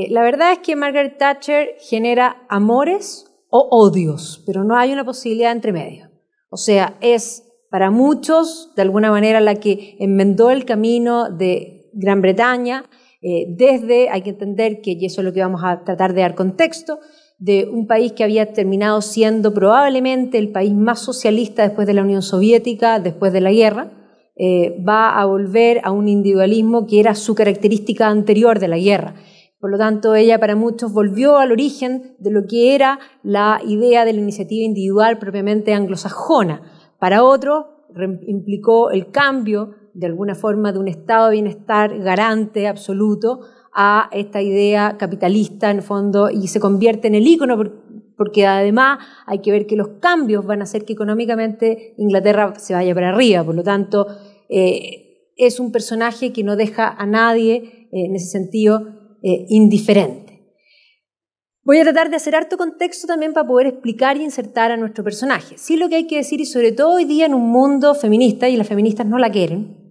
La verdad es que Margaret Thatcher genera amores o odios, pero no hay una posibilidad entre medio. O sea, es para muchos, de alguna manera, la que enmendó el camino de Gran Bretaña, hay que entender que, y eso es lo que vamos a tratar de dar contexto, de un país que había terminado siendo probablemente el país más socialista después de la Unión Soviética, después de la guerra, va a volver a un individualismo que era su característica anterior de la guerra. Por lo tanto, ella para muchos volvió al origen de lo que era la idea de la iniciativa individual propiamente anglosajona. Para otros, implicó el cambio, de alguna forma, de un estado de bienestar garante absoluto a esta idea capitalista, en el fondo, y se convierte en el ícono, porque además hay que ver que los cambios van a hacer que económicamente Inglaterra se vaya para arriba. Por lo tanto, es un personaje que no deja a nadie, en ese sentido, indiferente. Voy a tratar de hacer harto contexto también para poder explicar y insertar a nuestro personaje. Sí, lo que hay que decir, y sobre todo hoy día en un mundo feminista, y las feministas no la quieren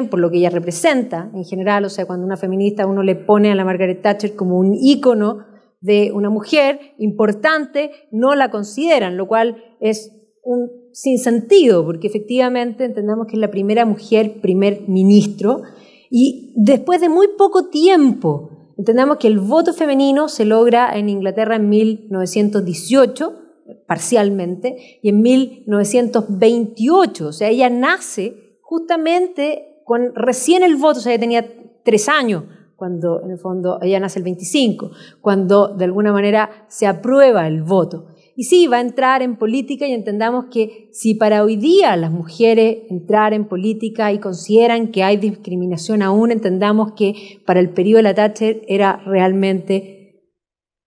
por lo que ella representa en general. O sea, cuando una feminista uno le pone a la Margaret Thatcher como un ícono de una mujer importante, no la consideran, lo cual es un sinsentido, porque efectivamente entendamos que es la primera mujer primer ministro. Y después de muy poco tiempo, entendamos que el voto femenino se logra en Inglaterra en 1918, parcialmente, y en 1928. O sea, ella nace justamente con recién el voto, o sea, ella tenía 3 años, cuando en el fondo ella nace el 25, cuando de alguna manera se aprueba el voto. Y sí, va a entrar en política, y entendamos que si para hoy día las mujeres entrar en política y consideran que hay discriminación aún, entendamos que para el periodo de la Thatcher era realmente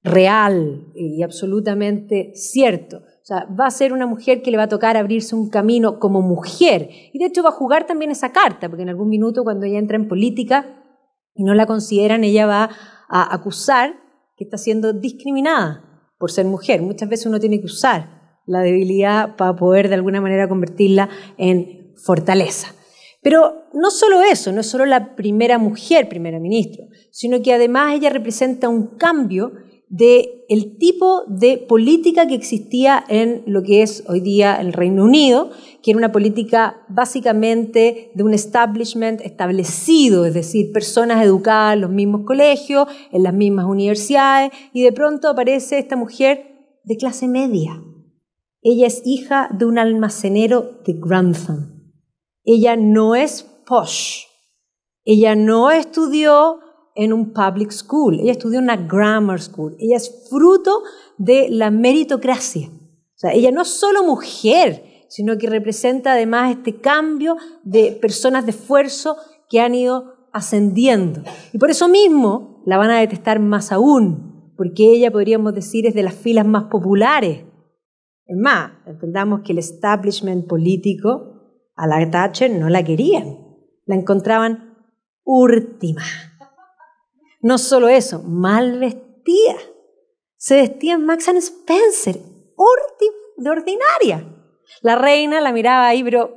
real y absolutamente cierto. O sea, va a ser una mujer que le va a tocar abrirse un camino como mujer. Y de hecho va a jugar también esa carta, porque en algún minuto cuando ella entra en política y no la consideran, ella va a acusar que está siendo discriminada por ser mujer. Muchas veces uno tiene que usar la debilidad para poder de alguna manera convertirla en fortaleza. Pero no solo eso, no es solo la primera mujer primera ministra, sino que además ella representa un cambio del tipo de política que existía en lo que es hoy día el Reino Unido, que era una política básicamente de un establishment establecido, es decir, personas educadas en los mismos colegios, en las mismas universidades, y de pronto aparece esta mujer de clase media. Ella es hija de un almacenero de Grantham. Ella no es posh. Ella no estudió en un public school, ella estudió en una grammar school. Ella es fruto de la meritocracia. O sea, ella no es solo mujer, sino que representa además este cambio de personas de esfuerzo que han ido ascendiendo. Y por eso mismo la van a detestar más aún, porque ella, podríamos decir, es de las filas más populares. Es más, entendamos que el establishment político a la Thatcher no la querían, la encontraban última. No solo eso, mal vestida. Se vestía en Marks & Spencer, de ordinaria. La reina la miraba ahí, pero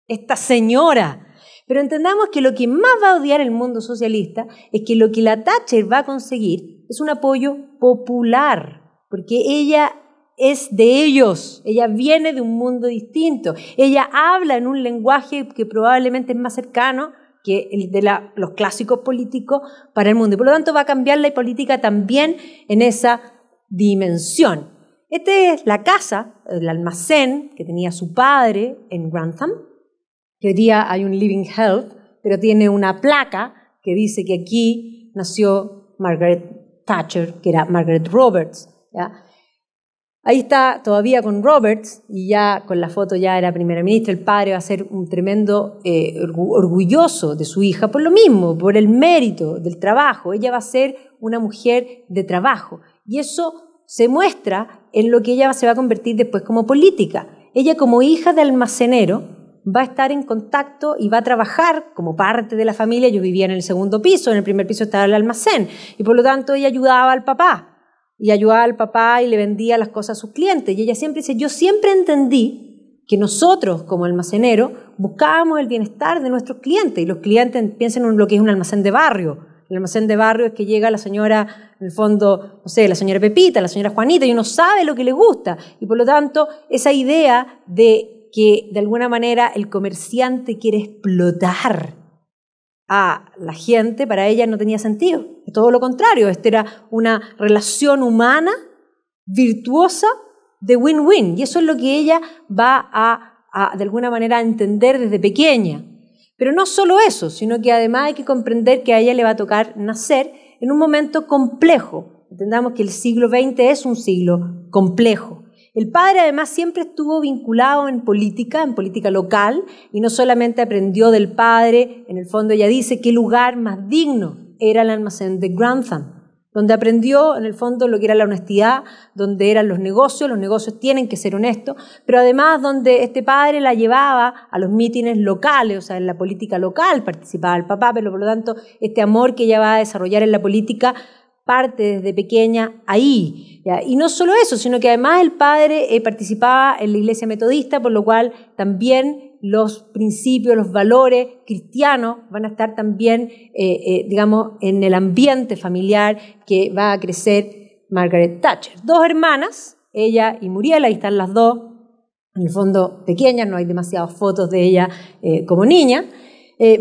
esta señora. Pero entendamos que lo que más va a odiar el mundo socialista es que lo que la Thatcher va a conseguir es un apoyo popular, porque ella es de ellos, ella viene de un mundo distinto, ella habla en un lenguaje que probablemente es más cercano que el de los clásicos políticos para el mundo. Y por lo tanto va a cambiar la política también en esa dimensión. Esta es la casa, el almacén que tenía su padre en Grantham, que hoy día hay un Living Health, pero tiene una placa que dice que aquí nació Margaret Thatcher, que era Margaret Roberts, ¿ya? Ahí está todavía con Roberts, y ya con la foto ya era primera ministra. El padre va a ser un tremendo orgulloso de su hija por lo mismo, por el mérito del trabajo. Ella va a ser una mujer de trabajo, y eso se muestra en lo que ella se va a convertir después como política. Ella, como hija de almacenero, va a estar en contacto y va a trabajar como parte de la familia. Yo vivía en el segundo piso, en el primer piso estaba el almacén, y por lo tanto ella ayudaba al papá. Y ayudaba al papá y le vendía las cosas a sus clientes. Y ella siempre dice, yo siempre entendí que nosotros como almacenero buscábamos el bienestar de nuestros clientes, y los clientes piensan en lo que es un almacén de barrio. El almacén de barrio es que llega la señora, en el fondo, no sé, la señora Pepita, la señora Juanita, y uno sabe lo que le gusta, y por lo tanto esa idea de que de alguna manera el comerciante quiere explotar a la gente, para ella no tenía sentido. Todo lo contrario, esta era una relación humana, virtuosa, de win-win. Y eso es lo que ella va a de alguna manera, a entender desde pequeña. Pero no solo eso, sino que además hay que comprender que a ella le va a tocar nacer en un momento complejo. Entendamos que el siglo XX es un siglo complejo. El padre además siempre estuvo vinculado en política local, y no solamente aprendió del padre, en el fondo ella dice qué lugar más digno era el almacén de Grantham, donde aprendió en el fondo lo que era la honestidad, donde eran los negocios tienen que ser honestos, pero además donde este padre la llevaba a los mítines locales, o sea, en la política local participaba el papá, pero por lo tanto este amor que ella va a desarrollar en la política parte desde pequeña ahí. ¿Ya? Y no solo eso, sino que además el padre participaba en la iglesia metodista, por lo cual también los principios, los valores cristianos van a estar también, digamos, en el ambiente familiar que va a crecer Margaret Thatcher. Dos hermanas, ella y Muriel, ahí están las dos, en el fondo pequeñas, no hay demasiadas fotos de ella como niña.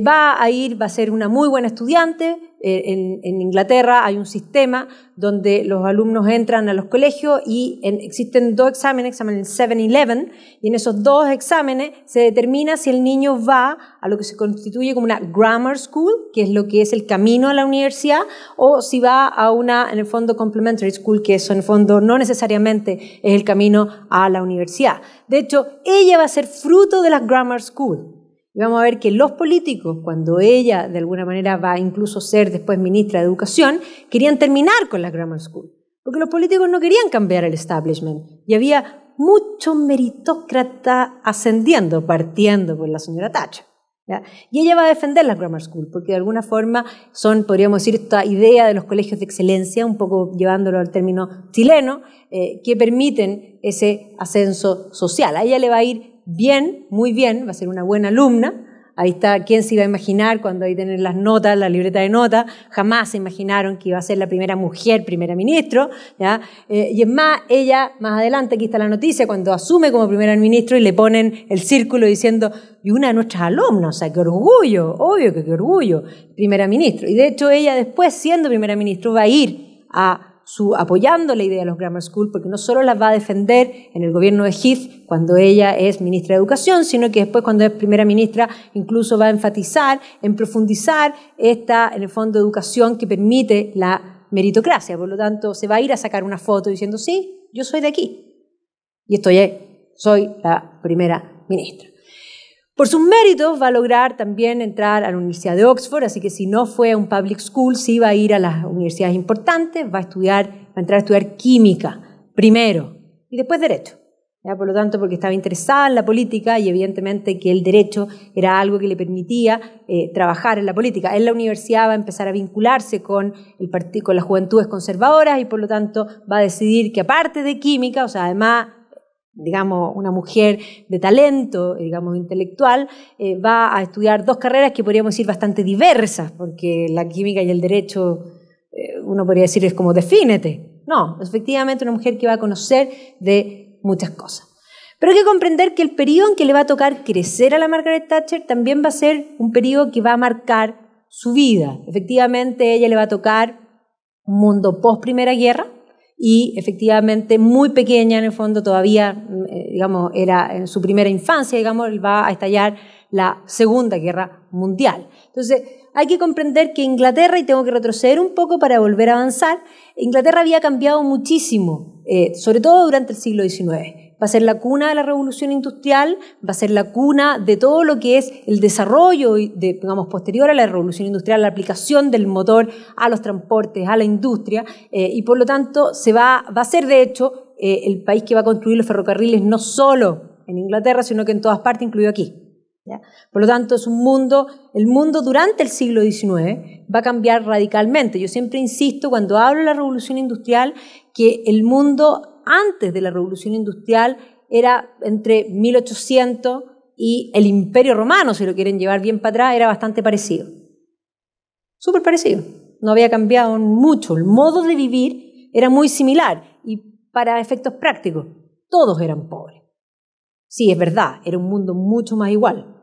Va a ser una muy buena estudiante. En Inglaterra hay un sistema donde los alumnos entran a los colegios y existen dos exámenes 7 y 11, y en esos dos exámenes se determina si el niño va a lo que se constituye como una grammar school, que es lo que es el camino a la universidad, o si va a una, en el fondo, complementary school, que eso en el fondo no necesariamente es el camino a la universidad. De hecho, ella va a ser fruto de la grammar school. Y vamos a ver que los políticos, cuando ella de alguna manera va a incluso ser después ministra de Educación, querían terminar con la grammar school, porque los políticos no querían cambiar el establishment. Y había muchos meritócratas ascendiendo, partiendo por la señora Thatcher. ¿Ya? Y ella va a defender la grammar school, porque de alguna forma son, podríamos decir, esta idea de los colegios de excelencia, un poco llevándolo al término chileno, que permiten ese ascenso social. A ella le va a ir bien, muy bien, va a ser una buena alumna. Ahí está, ¿quién se iba a imaginar cuando ahí tienen las notas, la libreta de notas? Jamás se imaginaron que iba a ser la primera mujer primera ministro, ¿ya? Y es más, ella, más adelante, aquí está la noticia, cuando asume como primera ministro y le ponen el círculo diciendo, y una de nuestras alumnas, o sea, qué orgullo, obvio que qué orgullo, primera ministro. Y de hecho ella después, siendo primera ministro, va a ir apoyando la idea de los grammar school, porque no solo las va a defender en el gobierno de Heath cuando ella es ministra de Educación, sino que después, cuando es primera ministra, incluso va a enfatizar en profundizar esta, en el fondo, educación que permite la meritocracia. Por lo tanto, se va a ir a sacar una foto diciendo, sí, yo soy de aquí y soy la primera ministra. Por sus méritos va a lograr también entrar a la Universidad de Oxford, así que si no fue a un public school, sí va a ir a las universidades importantes, va a entrar a estudiar química primero y después derecho. ¿Ya? Por lo tanto, porque estaba interesada en la política y evidentemente que el derecho era algo que le permitía trabajar en la política. En la universidad va a empezar a vincularse con las juventudes conservadoras y por lo tanto va a decidir que aparte de química, o sea, además, digamos, una mujer de talento, digamos, intelectual, va a estudiar dos carreras que podríamos decir bastante diversas, porque la química y el derecho, uno podría decir, es como defínete. No, efectivamente una mujer que va a conocer de muchas cosas. Pero hay que comprender que el periodo en que le va a tocar crecer a la Margaret Thatcher también va a ser un periodo que va a marcar su vida. Efectivamente, ella le va a tocar un mundo post-Primera Guerra, y efectivamente muy pequeña en el fondo todavía, digamos, era en su primera infancia, digamos, va a estallar la Segunda Guerra Mundial. Entonces, hay que comprender que Inglaterra, y tengo que retroceder un poco para volver a avanzar, Inglaterra había cambiado muchísimo, sobre todo durante el siglo XIX. Va a ser la cuna de la revolución industrial, va a ser la cuna de todo lo que es el desarrollo, digamos, posterior a la revolución industrial, la aplicación del motor a los transportes, a la industria, y por lo tanto va a ser, de hecho, el país que va a construir los ferrocarriles no solo en Inglaterra, sino que en todas partes, incluido aquí. ¿Ya? Por lo tanto, es el mundo durante el siglo XIX va a cambiar radicalmente. Yo siempre insisto, cuando hablo de la revolución industrial, que el mundo antes de la revolución industrial era entre 1800 y el Imperio Romano, si lo quieren llevar bien para atrás, era bastante parecido. Súper parecido. No había cambiado mucho. El modo de vivir era muy similar. Y para efectos prácticos, todos eran pobres. Sí, es verdad, era un mundo mucho más igual.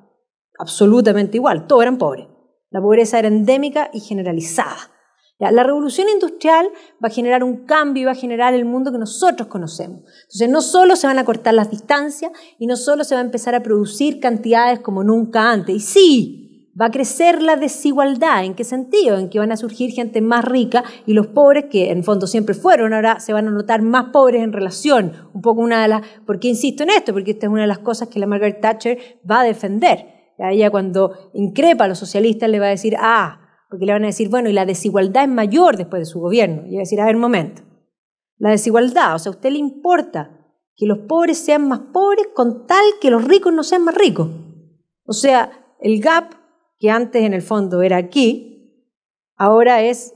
Absolutamente igual. Todos eran pobres. La pobreza era endémica y generalizada. La revolución industrial va a generar un cambio y va a generar el mundo que nosotros conocemos. Entonces, no solo se van a cortar las distancias y no solo se va a empezar a producir cantidades como nunca antes. Y sí, va a crecer la desigualdad. ¿En qué sentido? En que van a surgir gente más rica y los pobres, que en fondo siempre fueron, ahora se van a notar más pobres en relación. Un poco una de las... ¿Por qué insisto en esto? Porque esta es una de las cosas que la Margaret Thatcher va a defender. A ella, cuando increpa a los socialistas, le va a decir, porque le van a decir, bueno, y la desigualdad es mayor después de su gobierno. Y va a decir, a ver, un momento. La desigualdad, o sea, ¿a usted le importa que los pobres sean más pobres con tal que los ricos no sean más ricos? O sea, el gap, que antes en el fondo era aquí, ahora es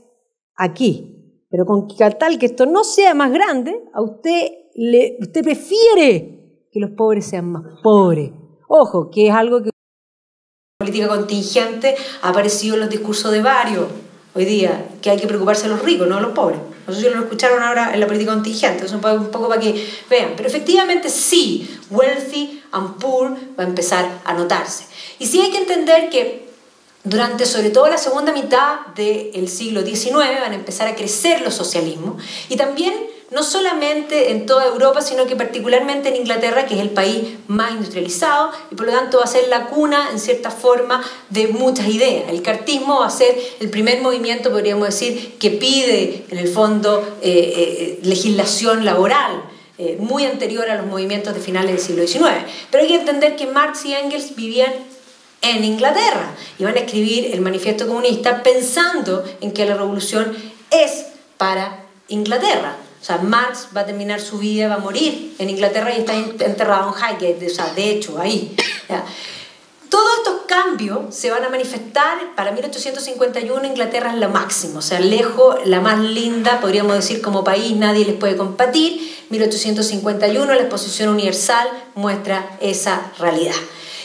aquí. Pero con tal que esto no sea más grande, a usted prefiere que los pobres sean más pobres. Ojo, que es algo que política contingente ha aparecido en los discursos de varios hoy día, que hay que preocuparse de los ricos, no de los pobres. No sé si lo escucharon ahora en la política contingente, eso un poco para que vean. Pero efectivamente sí, wealthy and poor va a empezar a notarse. Y sí hay que entender que durante sobre todo la segunda mitad del siglo XIX van a empezar a crecer los socialismos y también no solamente en toda Europa, sino que particularmente en Inglaterra, que es el país más industrializado y por lo tanto va a ser la cuna, en cierta forma, de muchas ideas. El cartismo va a ser el primer movimiento, podríamos decir, que pide, en el fondo, legislación laboral, muy anterior a los movimientos de finales del siglo XIX. Pero hay que entender que Marx y Engels vivían en Inglaterra y van a escribir el Manifiesto Comunista pensando en que la revolución es para Inglaterra. O sea, Marx va a terminar su vida, va a morir en Inglaterra y está enterrado en Highgate, o sea, de hecho, ahí. ¿Ya? Todos estos cambios se van a manifestar, para 1851 Inglaterra es lo máximo, o sea, lejos, la más linda, podríamos decir, como país, nadie les puede competir. 1851, la Exposición Universal muestra esa realidad.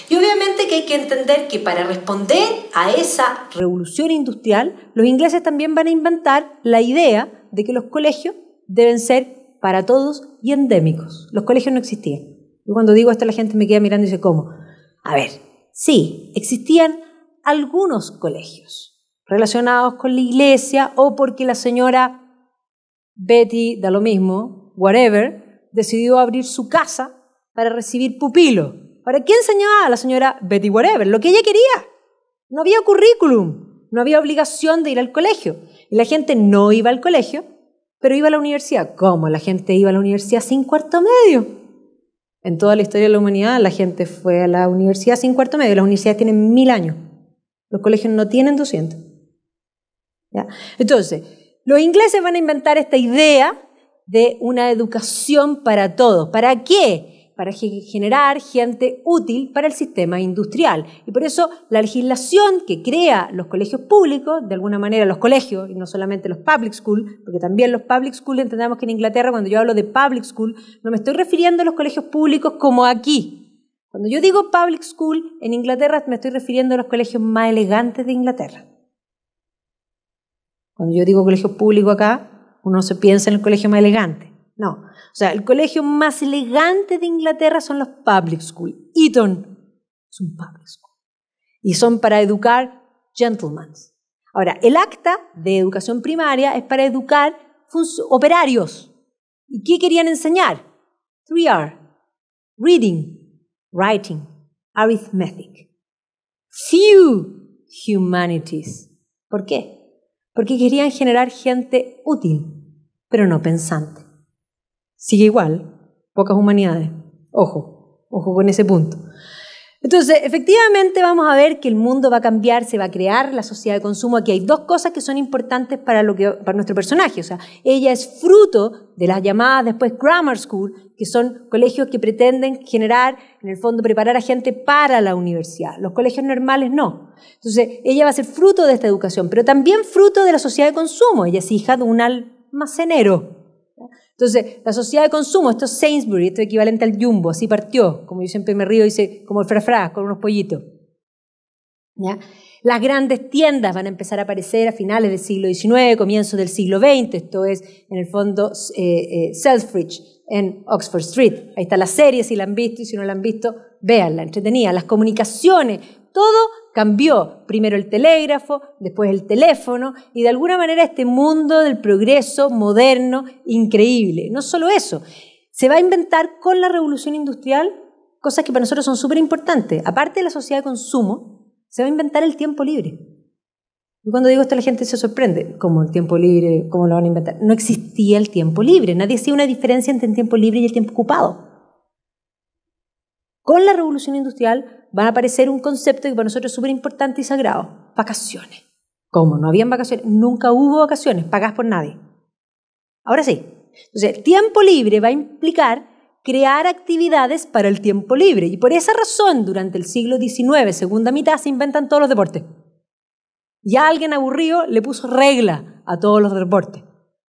Y obviamente que hay que entender que para responder a esa revolución industrial, los ingleses también van a inventar la idea de que los colegios deben ser para todos y endémicos. Los colegios no existían. Y cuando digo esto la gente me queda mirando y dice, ¿cómo? A ver, sí, existían algunos colegios relacionados con la iglesia o porque la señora Betty, da lo mismo, whatever, decidió abrir su casa para recibir pupilos. ¿Para qué enseñaba la señora Betty whatever? Lo que ella quería. No había currículum, no había obligación de ir al colegio. Y la gente no iba al colegio, pero iba a la universidad. ¿Cómo? La gente iba a la universidad sin cuarto medio. En toda la historia de la humanidad, la gente fue a la universidad sin cuarto medio. Las universidades tienen 1000 años. Los colegios no tienen 200. ¿Ya? Entonces, los ingleses van a inventar esta idea de una educación para todos. ¿Para qué? Para generar gente útil para el sistema industrial. Y por eso la legislación que crea los colegios públicos, de alguna manera los colegios, y no solamente los public school, porque también los public school, entendamos que en Inglaterra, cuando yo hablo de public school, no me estoy refiriendo a los colegios públicos como aquí. Cuando yo digo public school, en Inglaterra me estoy refiriendo a los colegios más elegantes de Inglaterra. Cuando yo digo colegio público acá, uno se piensa en el colegio más elegante. No, o sea, el colegio más elegante de Inglaterra son los public school. Eton es un public school. Y son para educar gentlemen. Ahora, el acta de educación primaria es para educar operarios. ¿Y qué querían enseñar? 3R. Reading, writing, arithmetic. Few humanities. ¿Por qué? Porque querían generar gente útil, pero no pensante. Sigue igual, pocas humanidades. Ojo con ese punto. Entonces, efectivamente vamos a ver que el mundo va a cambiar, se va a crear la sociedad de consumo. Aquí hay dos cosas que son importantes para nuestro personaje. O sea, ella es fruto de las llamadas después grammar school, que son colegios que pretenden generar, en el fondo, preparar a gente para la universidad. Los colegios normales no. Entonces, ella va a ser fruto de esta educación, pero también fruto de la sociedad de consumo. Ella es hija de un almacenero. Entonces, la sociedad de consumo, esto es Sainsbury, esto es equivalente al Jumbo, así partió, como yo siempre me río, dice, como el frafra, con unos pollitos. ¿Ya? Las grandes tiendas van a empezar a aparecer a finales del siglo XIX, comienzos del siglo XX, esto es, en el fondo, Selfridge, en Oxford Street. Ahí está la serie, si la han visto, y si no la han visto, véanla, entretenida. Las comunicaciones, todo cambió. Primero el telégrafo, después el teléfono, y de alguna manera este mundo del progreso moderno, increíble. No solo eso, se va a inventar con la revolución industrial cosas que para nosotros son súper importantes. Aparte de la sociedad de consumo, se va a inventar el tiempo libre. Y cuando digo esto la gente se sorprende. ¿Cómo el tiempo libre? ¿Cómo lo van a inventar? No existía el tiempo libre. Nadie hacía una diferencia entre el tiempo libre y el tiempo ocupado. Con la revolución industrial va a aparecer un concepto que para nosotros es súper importante y sagrado. Vacaciones. ¿Cómo? No habían vacaciones. Nunca hubo vacaciones pagadas por nadie. Ahora sí. Entonces, el tiempo libre va a implicar crear actividades para el tiempo libre. Y por esa razón, durante el siglo XIX, segunda mitad, se inventan todos los deportes. Ya alguien aburrido le puso regla a todos los deportes.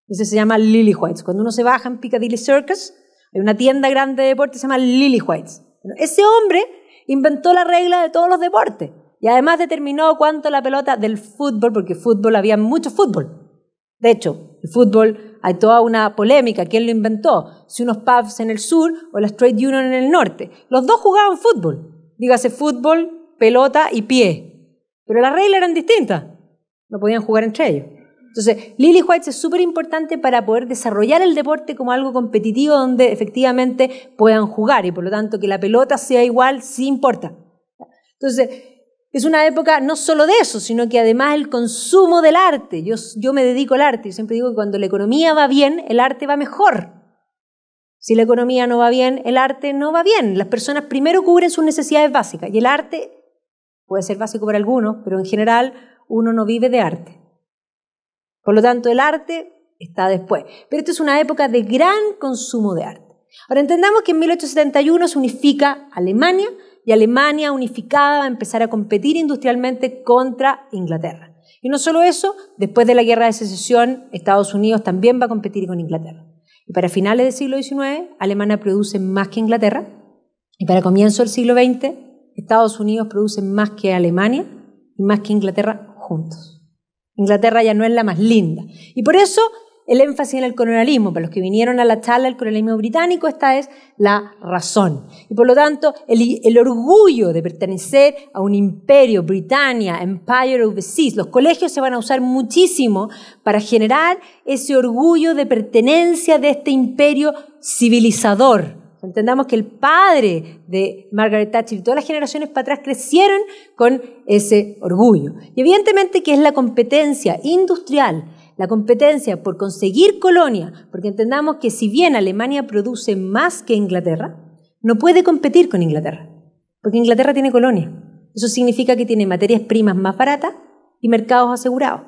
Ese se llama Lillywhites. Cuando uno se baja en Piccadilly Circus, hay una tienda grande de deportes que se llama Lillywhites. Bueno, ese hombre inventó la regla de todos los deportes y además determinó cuánto la pelota del fútbol, porque fútbol había mucho fútbol. De hecho, el fútbol hay toda una polémica. ¿Quién lo inventó? Si unos pubs en el sur o las trade union en el norte. Los dos jugaban fútbol. Dígase fútbol, pelota y pie. Pero las reglas eran distintas. No podían jugar entre ellos. Entonces, Lillywhites es súper importante para poder desarrollar el deporte como algo competitivo donde efectivamente puedan jugar y por lo tanto que la pelota sea igual, sí importa. Entonces, es una época no solo de eso, sino que además el consumo del arte. Yo me dedico al arte y siempre digo que cuando la economía va bien, el arte va mejor. Si la economía no va bien, el arte no va bien. Las personas primero cubren sus necesidades básicas y el arte puede ser básico para algunos, pero en general uno no vive de arte. Por lo tanto, el arte está después. Pero esta es una época de gran consumo de arte. Ahora entendamos que en 1871 se unifica Alemania y Alemania unificada va a empezar a competir industrialmente contra Inglaterra. Y no solo eso, después de la Guerra de Secesión, Estados Unidos también va a competir con Inglaterra. Y para finales del siglo XIX, Alemania produce más que Inglaterra. Y para comienzo del siglo XX, Estados Unidos produce más que Alemania y más que Inglaterra juntos. Inglaterra ya no es la más linda. Y por eso el énfasis en el colonialismo. Para los que vinieron a la charla del colonialismo británico, esta es la razón. Y por lo tanto, el orgullo de pertenecer a un imperio, Britannia, Empire of the Seas, los colegios se van a usar muchísimo para generar ese orgullo de pertenencia de este imperio civilizador. Entendamos que el padre de Margaret Thatcher y todas las generaciones para atrás crecieron con ese orgullo. Y evidentemente que es la competencia industrial, la competencia por conseguir colonia, porque entendamos que si bien Alemania produce más que Inglaterra, no puede competir con Inglaterra, porque Inglaterra tiene colonia. Eso significa que tiene materias primas más baratas y mercados asegurados.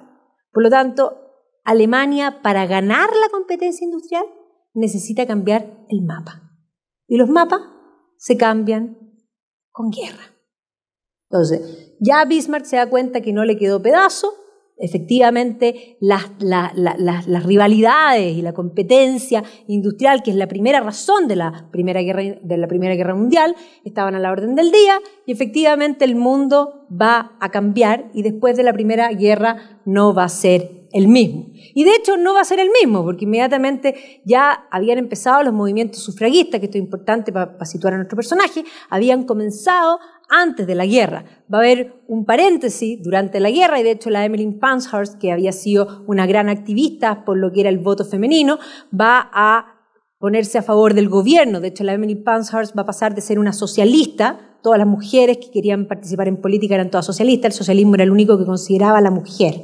Por lo tanto, Alemania, para ganar la competencia industrial, necesita cambiar el mapa. Y los mapas se cambian con guerra. Entonces, ya Bismarck se da cuenta que no le quedó pedazo. Efectivamente, las rivalidades y la competencia industrial, que es la primera razón de la Primera Guerra Mundial, estaban a la orden del día y efectivamente el mundo va a cambiar y después de la Primera Guerra no va a ser el mismo. Y de hecho no va a ser el mismo, porque inmediatamente ya habían empezado los movimientos sufragistas, que esto es importante para situar a nuestro personaje, habían comenzado antes de la guerra. Va a haber un paréntesis durante la guerra, y de hecho la Emmeline Pankhurst, que había sido una gran activista por lo que era el voto femenino, va a ponerse a favor del gobierno. De hecho, la Emmeline Pankhurst va a pasar de ser una socialista. Todas las mujeres que querían participar en política eran todas socialistas, el socialismo era el único que consideraba a la mujer.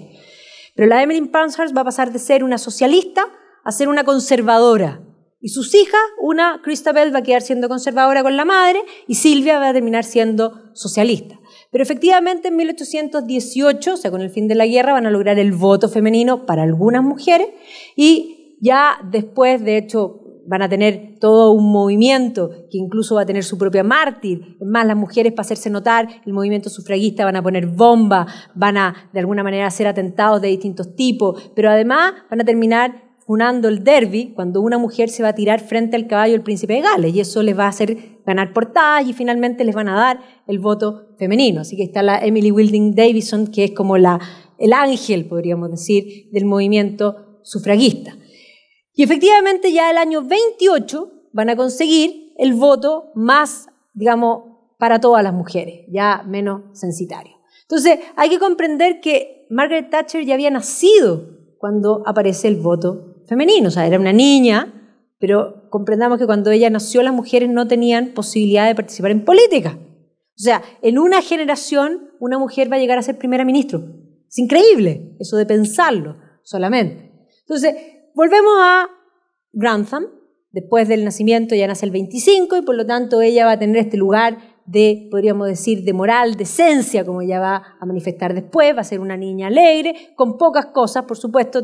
Pero la Emmeline Pankhurst va a pasar de ser una socialista a ser una conservadora. Y sus hijas, una, Christabel, va a quedar siendo conservadora con la madre y Silvia va a terminar siendo socialista. Pero efectivamente en 1818, o sea, con el fin de la guerra, van a lograr el voto femenino para algunas mujeres y ya después, de hecho, van a tener todo un movimiento que incluso va a tener su propia mártir. Es más, las mujeres, para hacerse notar, el movimiento sufragista van a poner bombas, van a de alguna manera hacer atentados de distintos tipos, pero además van a terminar funando el derby cuando una mujer se va a tirar frente al caballo del príncipe de Gales, y eso les va a hacer ganar portadas y finalmente les van a dar el voto femenino. Así que está la Emily Wilding Davison, que es como el ángel, podríamos decir, del movimiento sufragista. Y efectivamente ya el año 28 van a conseguir el voto más, digamos, para todas las mujeres, ya menos censitario. Entonces hay que comprender que Margaret Thatcher ya había nacido cuando aparece el voto femenino, o sea, era una niña, pero comprendamos que cuando ella nació las mujeres no tenían posibilidad de participar en política. O sea, en una generación una mujer va a llegar a ser primera ministra. Es increíble eso de pensarlo solamente. Entonces, volvemos a Grantham. Después del nacimiento ya nace el 25 y por lo tanto ella va a tener este lugar de, podríamos decir, de moral, de esencia, como ella va a manifestar después. Va a ser una niña alegre, con pocas cosas, por supuesto.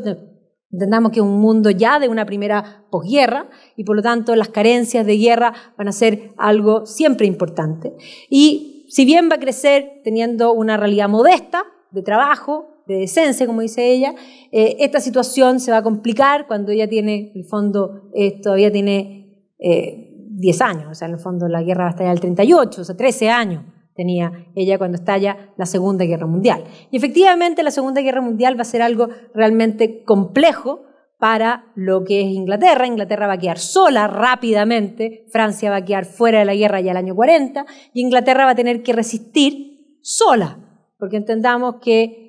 Entendamos que es un mundo ya de una primera posguerra y por lo tanto las carencias de guerra van a ser algo siempre importante. Y si bien va a crecer teniendo una realidad modesta de trabajo, de decencia, como dice ella, esta situación se va a complicar cuando ella tiene, en el fondo, todavía tiene 10 años, o sea, en el fondo la guerra va a estallar el 38, o sea, 13 años tenía ella cuando estalla la Segunda Guerra Mundial. Y efectivamente la Segunda Guerra Mundial va a ser algo realmente complejo para lo que es Inglaterra. Inglaterra va a quedar sola rápidamente, Francia va a quedar fuera de la guerra ya el año 40, y Inglaterra va a tener que resistir sola, porque entendamos que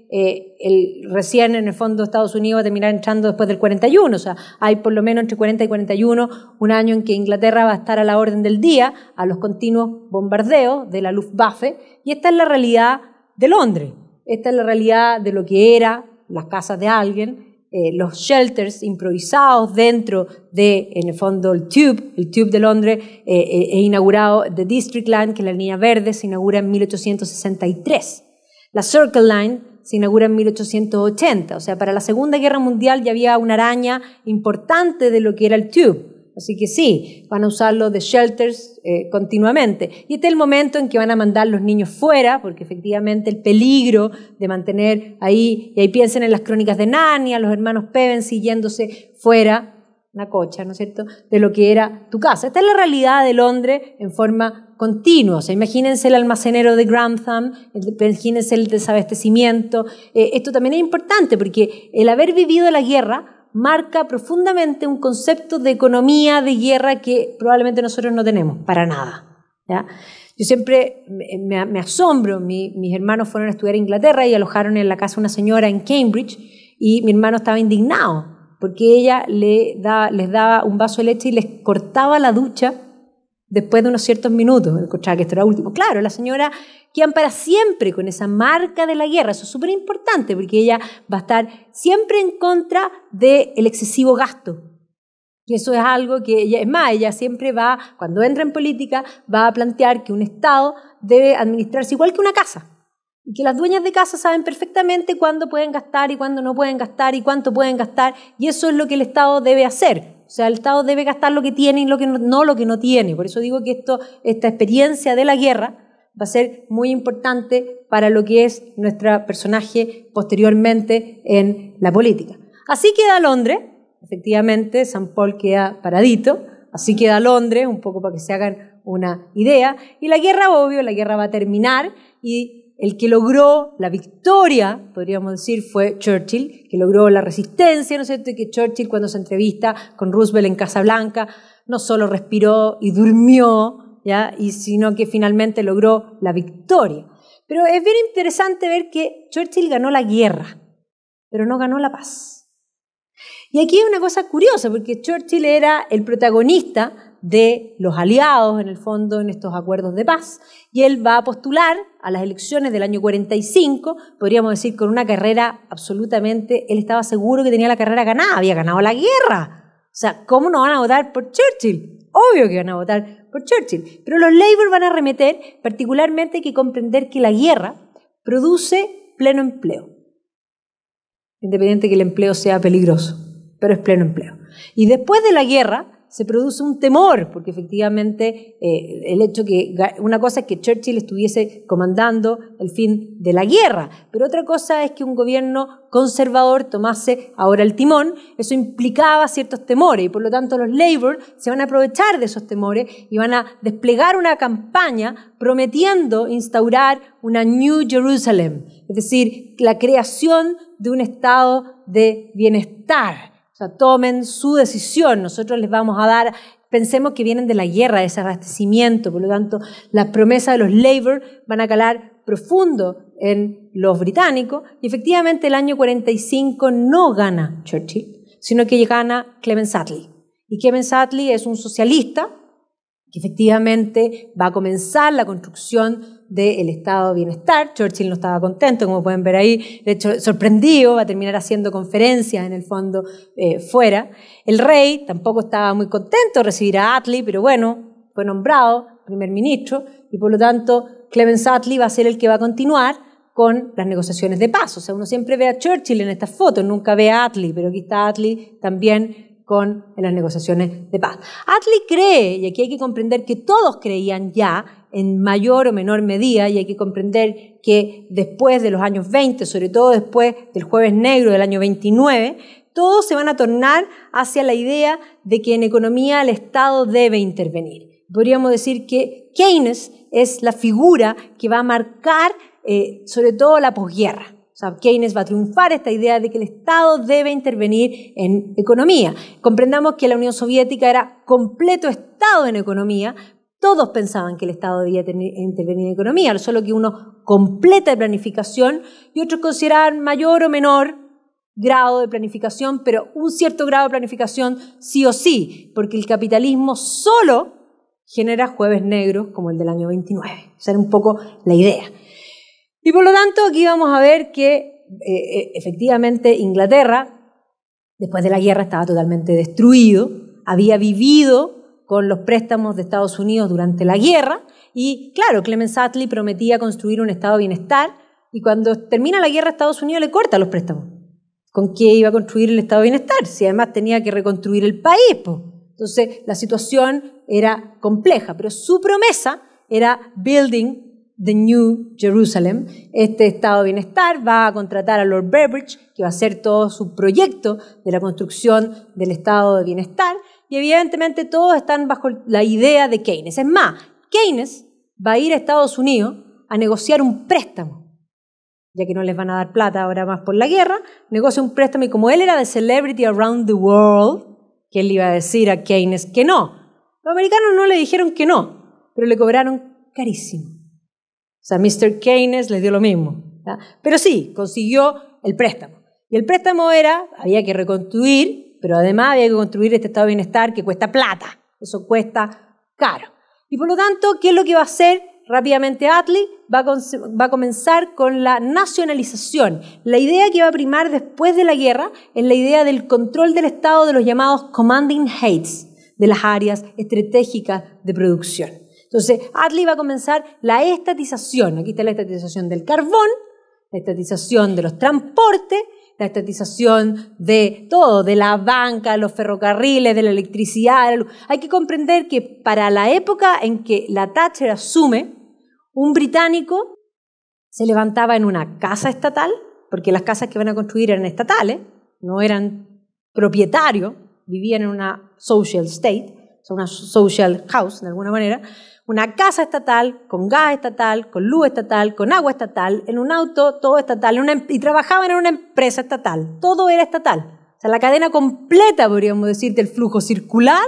recién en el fondo Estados Unidos va a terminar entrando después del 41, o sea, hay por lo menos entre 40 y 41 un año en que Inglaterra va a estar a la orden del día, a los continuos bombardeos de la Luftwaffe, y esta es la realidad de Londres, esta es la realidad de lo que era las casas de alguien, los shelters improvisados dentro de, en el fondo, el Tube de Londres, es inaugurado, The District Line, que es la línea verde, se inaugura en 1863. La Circle Line se inaugura en 1880, o sea, para la Segunda Guerra Mundial ya había una araña importante de lo que era el Tube. Así que sí, van a usarlo de shelters continuamente. Y este es el momento en que van a mandar los niños fuera, porque efectivamente el peligro de mantener ahí, y ahí piensen en las crónicas de Narnia, los hermanos Pevensey yéndose fuera, una cocha, ¿no es cierto?, de lo que era tu casa. Esta es la realidad de Londres en forma continua. O sea, imagínense el almacenero de Grantham, imagínense el desabastecimiento. Esto también es importante porque el haber vivido la guerra marca profundamente un concepto de economía de guerra que probablemente nosotros no tenemos para nada, ¿ya? Yo siempre me asombro, mis hermanos fueron a estudiar a Inglaterra y alojaron en la casa de una señora en Cambridge y mi hermano estaba indignado porque ella les daba un vaso de leche y les cortaba la ducha después de unos ciertos minutos. Encontraba que esto era último. Claro, la señora quedan para siempre con esa marca de la guerra. Eso es súper importante porque ella va a estar siempre en contra del excesivo gasto. Y eso es algo que ella, es más, ella siempre va, cuando entra en política, va a plantear que un Estado debe administrarse igual que una casa. Y que las dueñas de casa saben perfectamente cuándo pueden gastar y cuándo no pueden gastar y cuánto pueden gastar. Y eso es lo que el Estado debe hacer. O sea, el Estado debe gastar lo que tiene y lo que no tiene. Por eso digo que esta experiencia de la guerra va a ser muy importante para lo que es nuestro personaje posteriormente en la política. Así queda Londres. Efectivamente, St. Paul queda paradito. Así queda Londres, un poco para que se hagan una idea. Y la guerra, obvio, la guerra va a terminar y el que logró la victoria, podríamos decir, fue Churchill, que logró la resistencia, ¿no es cierto? Y que Churchill, cuando se entrevista con Roosevelt en Casablanca, no solo respiró y durmió, ¿ya? Sino que finalmente logró la victoria. Pero es bien interesante ver que Churchill ganó la guerra, pero no ganó la paz. Y aquí hay una cosa curiosa, porque Churchill era el protagonista de los aliados, en el fondo, en estos acuerdos de paz, y él va a postular a las elecciones del año 45, podríamos decir, con una carrera absolutamente, él estaba seguro que tenía la carrera ganada, había ganado la guerra. O sea, ¿cómo no van a votar por Churchill? Obvio que van a votar por Churchill. Pero los Labour van a arremeter, particularmente hay que comprender que la guerra produce pleno empleo. Independiente que el empleo sea peligroso, pero es pleno empleo. Y después de la guerra, se produce un temor, porque efectivamente el hecho que una cosa es que Churchill estuviese comandando el fin de la guerra, pero otra cosa es que un gobierno conservador tomase ahora el timón. Eso implicaba ciertos temores y por lo tanto los Labour se van a aprovechar de esos temores y van a desplegar una campaña prometiendo instaurar una New Jerusalem, es decir, la creación de un estado de bienestar. O sea, tomen su decisión, nosotros les vamos a dar, pensemos que vienen de la guerra, de desabastecimiento, por lo tanto, las promesas de los Labour van a calar profundo en los británicos y efectivamente el año 45 no gana Churchill, sino que gana Clement Attlee. Y Clement Attlee es un socialista que efectivamente va a comenzar la construcción del estado de bienestar. Churchill no estaba contento, como pueden ver ahí, de hecho sorprendido, va a terminar haciendo conferencias en el fondo fuera. El rey tampoco estaba muy contento de recibir a Attlee, pero bueno, fue nombrado primer ministro y por lo tanto Clement Attlee va a ser el que va a continuar con las negociaciones de paz. O sea, uno siempre ve a Churchill en estas fotos, nunca ve a Attlee, pero aquí está Attlee también en las negociaciones de paz. Attlee cree, y aquí hay que comprender que todos creían ya, en mayor o menor medida, y hay que comprender que después de los años 20, sobre todo después del Jueves Negro del año 29, todos se van a tornar hacia la idea de que en economía el Estado debe intervenir. Podríamos decir que Keynes es la figura que va a marcar sobre todo la posguerra. O sea, Keynes va a triunfar esta idea de que el Estado debe intervenir en economía. Comprendamos que la Unión Soviética era completo Estado en economía. Todos pensaban que el Estado debía intervenir en economía, solo que uno completa de planificación y otros consideraban mayor o menor grado de planificación, pero un cierto grado de planificación sí o sí, porque el capitalismo solo genera jueves negros como el del año 29. Esa era un poco la idea. Y por lo tanto, aquí vamos a ver que efectivamente Inglaterra, después de la guerra, estaba totalmente destruido, había vivido con los préstamos de Estados Unidos durante la guerra y, claro, Clement Attlee prometía construir un estado de bienestar y cuando termina la guerra Estados Unidos le corta los préstamos. ¿Con qué iba a construir el estado de bienestar? Si además tenía que reconstruir el país, pues. Entonces, la situación era compleja, pero su promesa era building the New Jerusalem, este estado de bienestar. Va a contratar a Lord Beveridge, que va a hacer todo su proyecto de la construcción del estado de bienestar, y evidentemente todos están bajo la idea de Keynes. Es más, Keynes va a ir a Estados Unidos a negociar un préstamo, ya que no les van a dar plata ahora más por la guerra, negocia un préstamo y como él era the celebrity around the world, que él le iba a decir a Keynes que no. Los americanos no le dijeron que no, pero le cobraron carísimo. O sea, Mr. Keynes les dio lo mismo, ¿ya? Pero sí, consiguió el préstamo. Y el préstamo había que reconstruir, pero además había que construir este estado de bienestar que cuesta plata. Eso cuesta caro. Y por lo tanto, ¿qué es lo que va a hacer rápidamente Attlee? Va a comenzar con la nacionalización. La idea que va a primar después de la guerra es la idea del control del Estado de los llamados commanding heights, de las áreas estratégicas de producción. Entonces, Attlee va a comenzar la estatización. Aquí está la estatización del carbón, la estatización de los transportes, la estatización de todo, de la banca, los ferrocarriles, de la electricidad. Hay que comprender que para la época en que la Thatcher asume, un británico se levantaba en una casa estatal, porque las casas que van a construir eran estatales, no eran propietarios, vivían en una social state, o sea, una social house de alguna manera, una casa estatal, con gas estatal, con luz estatal, con agua estatal, en un auto, todo estatal, y trabajaban en una empresa estatal, todo era estatal. O sea, la cadena completa, podríamos decir, del flujo circular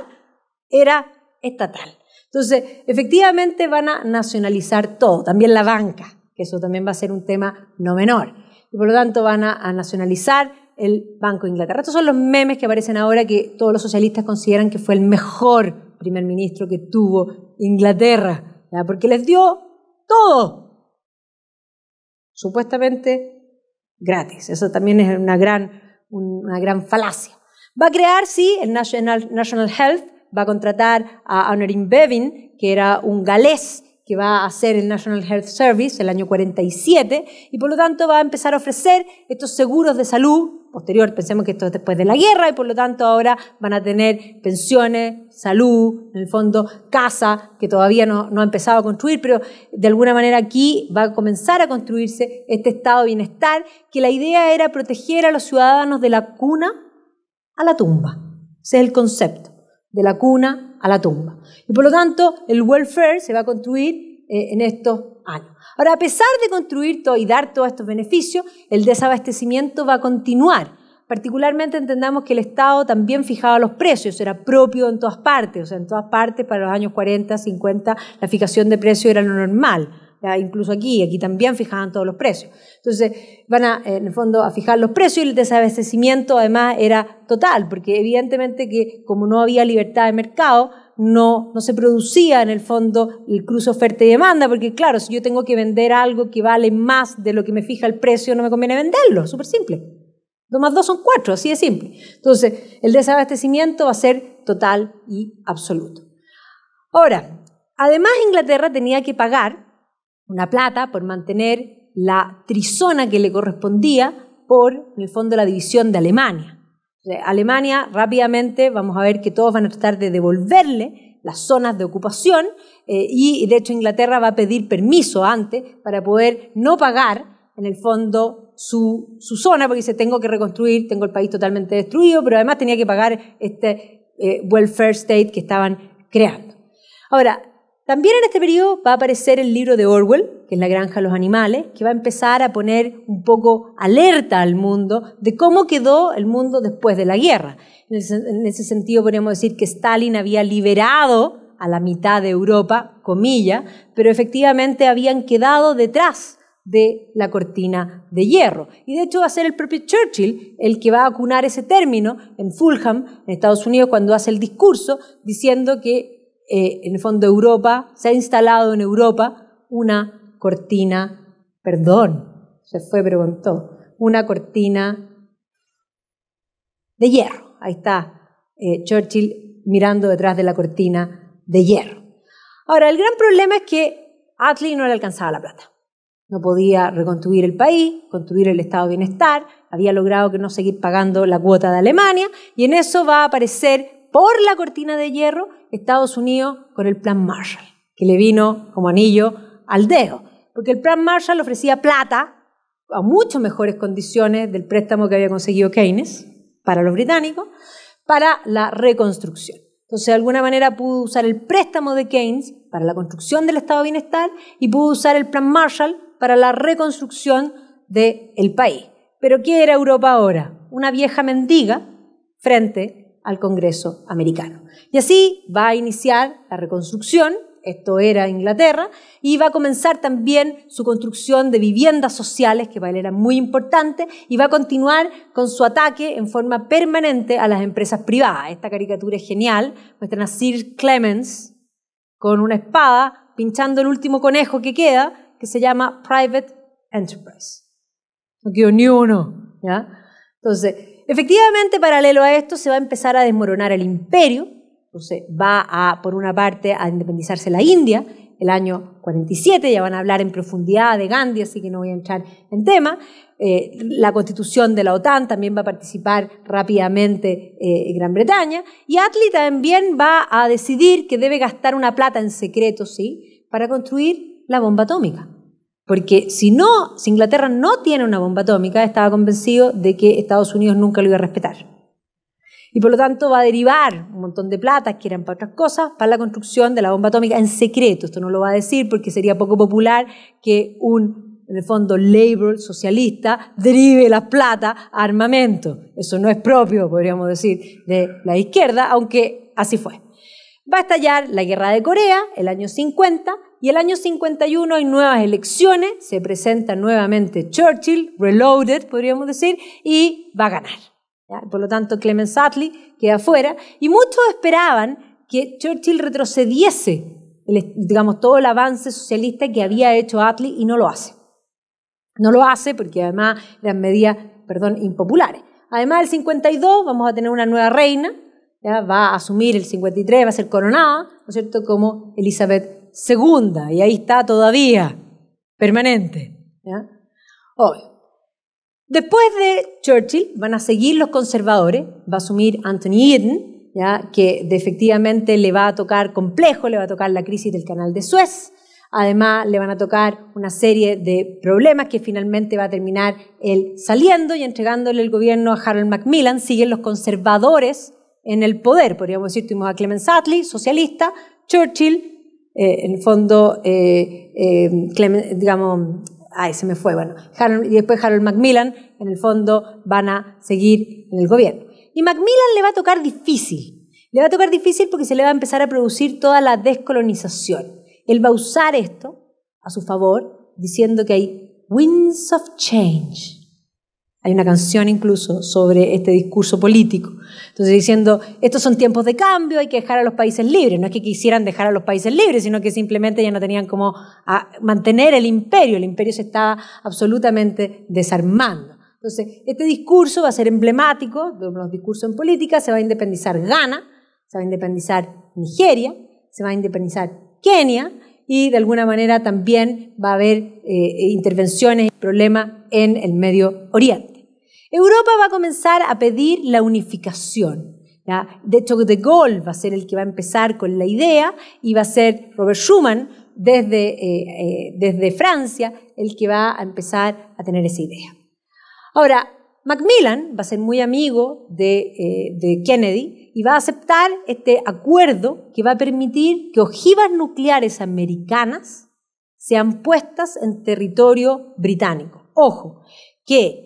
era estatal. Entonces, efectivamente van a nacionalizar todo, también la banca, que eso también va a ser un tema no menor. Y por lo tanto van a nacionalizar el Banco de Inglaterra. Estos son los memes que aparecen ahora que todos los socialistas consideran que fue el mejor primer ministro que tuvo Inglaterra, ¿ya? Porque les dio todo, supuestamente gratis. Eso también es una gran falacia. Va a crear, sí, el National Health, va a contratar a Aneurin Bevan, que era un galés que va a hacer el National Health Service el año 47 y por lo tanto va a empezar a ofrecer estos seguros de salud posterior. Pensemos que esto es después de la guerra y por lo tanto ahora van a tener pensiones, salud, en el fondo casa, que todavía no ha empezado a construir, pero de alguna manera aquí va a comenzar a construirse este estado de bienestar, que la idea era proteger a los ciudadanos de la cuna a la tumba. Ese es el concepto, de la cuna a la tumba. Y por lo tanto, el welfare se va a construir en estos años. Ahora, a pesar de construir todo y dar todos estos beneficios, el desabastecimiento va a continuar. Particularmente entendamos que el Estado también fijaba los precios, era propio en todas partes, o sea, en todas partes para los años 40, 50, la fijación de precios era lo normal. Ya, incluso aquí también fijaban todos los precios. Entonces, van en el fondo a fijar los precios y el desabastecimiento además era total, porque evidentemente que como no había libertad de mercado, no se producía en el fondo el cruce oferta y demanda, porque claro, si yo tengo que vender algo que vale más de lo que me fija el precio, no me conviene venderlo, súper simple. 2 más 2 son 4, así de simple. Entonces, el desabastecimiento va a ser total y absoluto. Ahora, además Inglaterra tenía que pagar una plata por mantener la trizona que le correspondía por, en el fondo, la división de Alemania. Alemania, rápidamente, vamos a ver que todos van a tratar de devolverle las zonas de ocupación y, de hecho, Inglaterra va a pedir permiso antes para poder no pagar, en el fondo, su zona, porque dice, tengo que reconstruir, tengo el país totalmente destruido, pero además tenía que pagar este welfare state que estaban creando. Ahora, también en este periodo va a aparecer el libro de Orwell, que es La granja de los animales, que va a empezar a poner un poco alerta al mundo de cómo quedó el mundo después de la guerra. En ese sentido podríamos decir que Stalin había liberado a la mitad de Europa, comillas, pero efectivamente habían quedado detrás de la cortina de hierro. Y de hecho va a ser el propio Churchill el que va a acunar ese término en Fulham, en Estados Unidos, cuando hace el discurso, diciendo que en el fondo Europa, se ha instalado en Europa una cortina, una cortina de hierro. Ahí está Churchill mirando detrás de la cortina de hierro. Ahora, el gran problema es que Attlee no le alcanzaba la plata. No podía reconstruir el país, construir el estado de bienestar, había logrado que no seguir pagando la cuota de Alemania y en eso va a aparecer por la cortina de hierro Estados Unidos con el Plan Marshall, que le vino como anillo al dedo, porque el Plan Marshall ofrecía plata a mucho mejores condiciones del préstamo que había conseguido Keynes para los británicos, para la reconstrucción. Entonces, de alguna manera pudo usar el préstamo de Keynes para la construcción del estado de bienestar y pudo usar el Plan Marshall para la reconstrucción del país. ¿Pero qué era Europa ahora? Una vieja mendiga frente al Congreso americano. Y así va a iniciar la reconstrucción, esto era Inglaterra, y va a comenzar también su construcción de viviendas sociales, que para él era muy importante, y va a continuar con su ataque en forma permanente a las empresas privadas. Esta caricatura es genial, muestran a Sir Clemens con una espada pinchando el último conejo que queda, que se llama Private Enterprise. No quedó ni uno, ¿ya? Entonces, efectivamente, paralelo a esto, se va a empezar a desmoronar el imperio. Entonces, por una parte, a independizarse la India, el año 47, ya van a hablar en profundidad de Gandhi, así que no voy a entrar en tema. La constitución de la OTAN también va a participar rápidamente Gran Bretaña. Y Attlee también va a decidir que debe gastar una plata en secreto, ¿sí?, para construir la bomba atómica. Porque si Inglaterra no tiene una bomba atómica, estaba convencido de que Estados Unidos nunca lo iba a respetar. Y por lo tanto va a derivar un montón de plata que eran para otras cosas, para la construcción de la bomba atómica en secreto. Esto no lo va a decir porque sería poco popular que en el fondo, Labour socialista derive la plata a armamento. Eso no es propio, podríamos decir, de la izquierda, aunque así fue. Va a estallar la Guerra de Corea, el año 50, y el año 51 hay nuevas elecciones, se presenta nuevamente Churchill, reloaded, podríamos decir, y va a ganar. ¿Ya? Por lo tanto, Clemens Attlee queda fuera, y muchos esperaban que Churchill retrocediese, todo el avance socialista que había hecho Attlee, y no lo hace. No lo hace porque además eran medidas, impopulares. Además, el 52 vamos a tener una nueva reina, ¿ya? Va a asumir el 53, va a ser coronada, ¿no es cierto?, como Elizabeth segunda, y ahí está todavía, permanente. ¿Ya? Después de Churchill van a seguir los conservadores, va a asumir Anthony Eden, ¿ya? Que efectivamente le va a tocar complejo, le va a tocar la crisis del canal de Suez, además le van a tocar una serie de problemas que finalmente va a terminar él saliendo y entregándole el gobierno a Harold Macmillan. Siguen los conservadores en el poder, podríamos decir, tuvimos a Clemens Attlee, socialista, Churchill, en el fondo, se me fue, bueno, y después Harold Macmillan, en el fondo, van a seguir en el gobierno. Y Macmillan le va a tocar difícil. Le va a tocar difícil porque se le va a empezar a producir toda la descolonización. Él va a usar esto a su favor, diciendo que hay winds of change. Hay una canción incluso sobre este discurso político. Entonces diciendo, estos son tiempos de cambio, hay que dejar a los países libres. No es que quisieran dejar a los países libres, sino que simplemente ya no tenían cómo mantener el imperio. El imperio se estaba absolutamente desarmando. Entonces, este discurso va a ser emblemático de los discursos en política. Se va a independizar Ghana, se va a independizar Nigeria, se va a independizar Kenia, y de alguna manera también va a haber intervenciones y problemas en el Medio Oriente. Europa va a comenzar a pedir la unificación, ¿ya? De hecho, De Gaulle va a ser el que va a empezar con la idea y va a ser Robert Schuman desde Francia el que va a empezar a tener esa idea. Ahora, Macmillan va a ser muy amigo de Kennedy y va a aceptar este acuerdo que va a permitir que ojivas nucleares americanas sean puestas en territorio británico. Ojo, que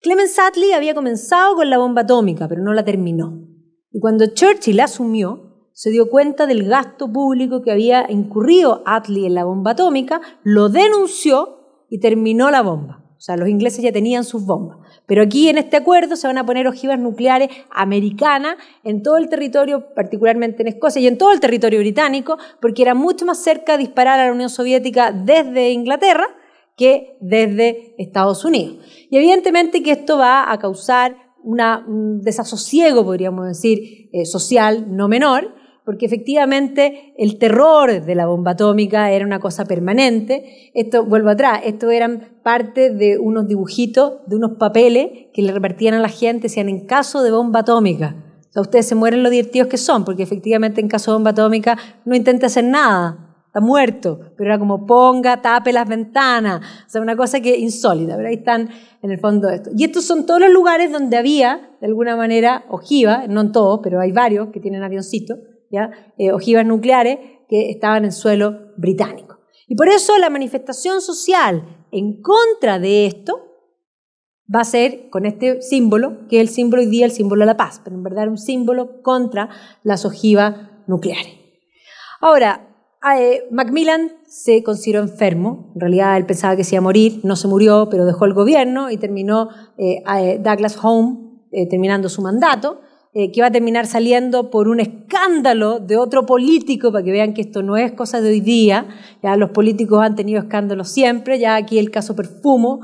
Clemens Attlee había comenzado con la bomba atómica, pero no la terminó. Y cuando Churchill asumió, se dio cuenta del gasto público que había incurrido Attlee en la bomba atómica, lo denunció y terminó la bomba. O sea, los ingleses ya tenían sus bombas. Pero aquí en este acuerdo se van a poner ojivas nucleares americanas en todo el territorio, particularmente en Escocia y en todo el territorio británico, porque era mucho más cerca disparar a la Unión Soviética desde Inglaterra que desde Estados Unidos. Y evidentemente que esto va a causar un desasosiego, podríamos decir, social no menor, porque efectivamente el terror de la bomba atómica era una cosa permanente. Esto, vuelvo atrás, esto eran parte de unos dibujitos, de unos papeles que le repartían a la gente, decían en caso de bomba atómica. O sea, ustedes se mueren lo divertidos que son, porque efectivamente en caso de bomba atómica no intenta hacer nada. Está muerto, pero era como tape las ventanas, o sea, una cosa que insólita, pero ahí están en el fondo esto. Y estos son todos los lugares donde había, de alguna manera, ojivas, no en todos, pero hay varios que tienen avioncitos, ¿ya? Ojivas nucleares que estaban en suelo británico. Y por eso la manifestación social en contra de esto va a ser con este símbolo, que es el símbolo hoy día, el símbolo de la paz, pero en verdad era un símbolo contra las ojivas nucleares. Ahora, Macmillan se consideró enfermo, en realidad él pensaba que se iba a morir, no se murió, pero dejó el gobierno y terminó Douglas Home terminando su mandato, que va a terminar saliendo por un escándalo de otro político, para que vean que esto no es cosa de hoy día, ya los políticos han tenido escándalos siempre, ya aquí el caso Profumo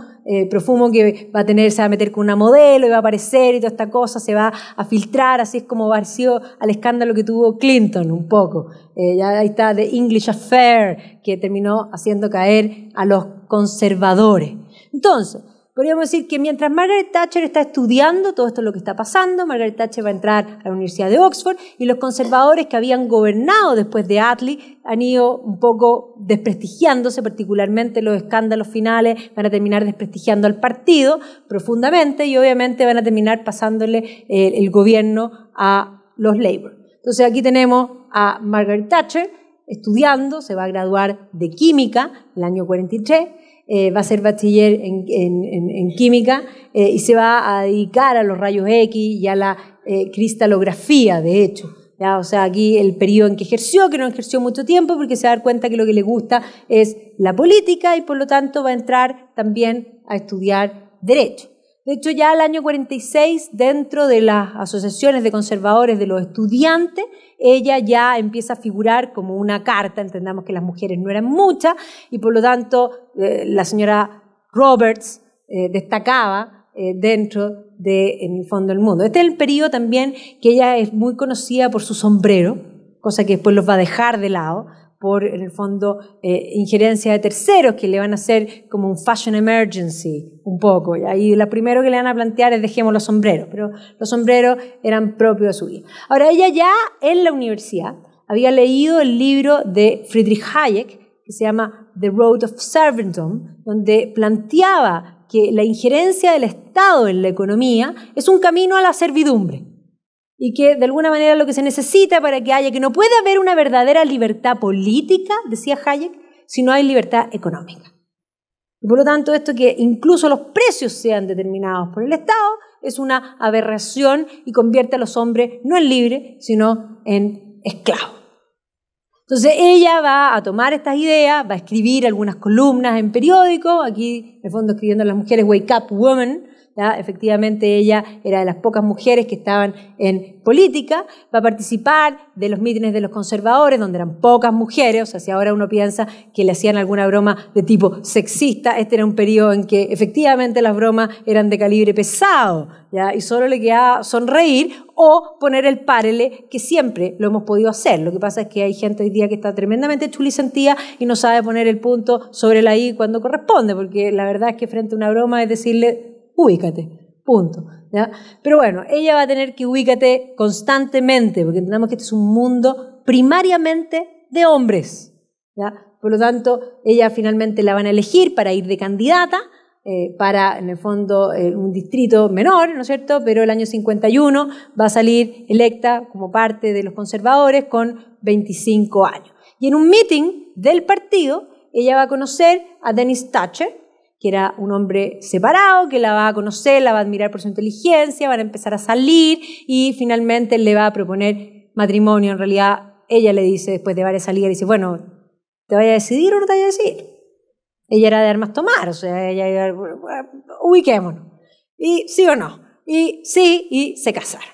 que se va a meter con una modelo y va a aparecer y toda esta cosa se va a filtrar, así es como pareció al escándalo que tuvo Clinton un poco. Ya ahí está The English Affair, que terminó haciendo caer a los conservadores. Entonces, podríamos decir que mientras Margaret Thatcher está estudiando todo esto lo que está pasando, Margaret Thatcher va a entrar a la Universidad de Oxford y los conservadores que habían gobernado después de Attlee han ido un poco desprestigiándose, particularmente los escándalos finales van a terminar desprestigiando al partido profundamente y obviamente van a terminar pasándole el gobierno a los Labour. Entonces aquí tenemos a Margaret Thatcher estudiando, se va a graduar de química el año 43, va a ser bachiller en química y se va a dedicar a los rayos X y a la cristalografía, de hecho. ¿Ya? O sea, aquí el periodo en que ejerció, que no ejerció mucho tiempo, porque se va a dar cuenta que lo que le gusta es la política y por lo tanto va a entrar también a estudiar Derecho. De hecho, ya el año 46, dentro de las asociaciones de conservadores de los estudiantes, ella ya empieza a figurar como una carta, entendamos que las mujeres no eran muchas, y por lo tanto la señora Roberts destacaba dentro en el fondo del mundo. Este es el periodo también que ella es muy conocida por su sombrero, cosa que después los va a dejar de lado, por, en el fondo, injerencia de terceros que le van a hacer como un fashion emergency, un poco. Y ahí lo primero que le van a plantear es dejemos los sombreros, pero los sombreros eran propios de su vida. Ahora, ella ya en la universidad había leído el libro de Friedrich Hayek, que se llama The Road of Serfdom, donde planteaba que la injerencia del Estado en la economía es un camino a la servidumbre. Y que de alguna manera lo que se necesita para que haya, que no puede haber una verdadera libertad política, decía Hayek, si no hay libertad económica. Y por lo tanto, esto que incluso los precios sean determinados por el Estado es una aberración y convierte a los hombres no en libres, sino en esclavos. Entonces ella va a tomar estas ideas, va a escribir algunas columnas en periódicos, aquí en el fondo escribiendo a las mujeres Wake Up Woman. ¿Ya? Efectivamente, ella era de las pocas mujeres que estaban en política, va a participar de los mítines de los conservadores, donde eran pocas mujeres, o sea, si ahora uno piensa que le hacían alguna broma de tipo sexista, este era un periodo en que efectivamente las bromas eran de calibre pesado, ¿ya? Y solo le quedaba sonreír o poner el párele, que siempre lo hemos podido hacer. Lo que pasa es que hay gente hoy día que está tremendamente chulicentía y no sabe poner el punto sobre la I cuando corresponde, porque la verdad es que frente a una broma es decirle ubícate, punto. ¿Ya? Pero bueno, ella va a tener que ubícate constantemente, porque entendamos que este es un mundo primariamente de hombres. ¿Ya? Por lo tanto, ella finalmente la van a elegir para ir de candidata, para, en el fondo, un distrito menor, ¿no es cierto? Pero el año 51 va a salir electa como parte de los conservadores con 25 años. Y en un meeting del partido, ella va a conocer a Dennis Thatcher, que era un hombre separado, que la va a conocer, la va a admirar por su inteligencia, van a empezar a salir y finalmente le va a proponer matrimonio. En realidad, ella le dice, después de varias salidas, dice, bueno, ¿te vayas a decidir o no te vayas a decidir? Ella era de armas tomar, o sea, ella era, ubiquémonos. Y sí o no. Y sí, y se casaron.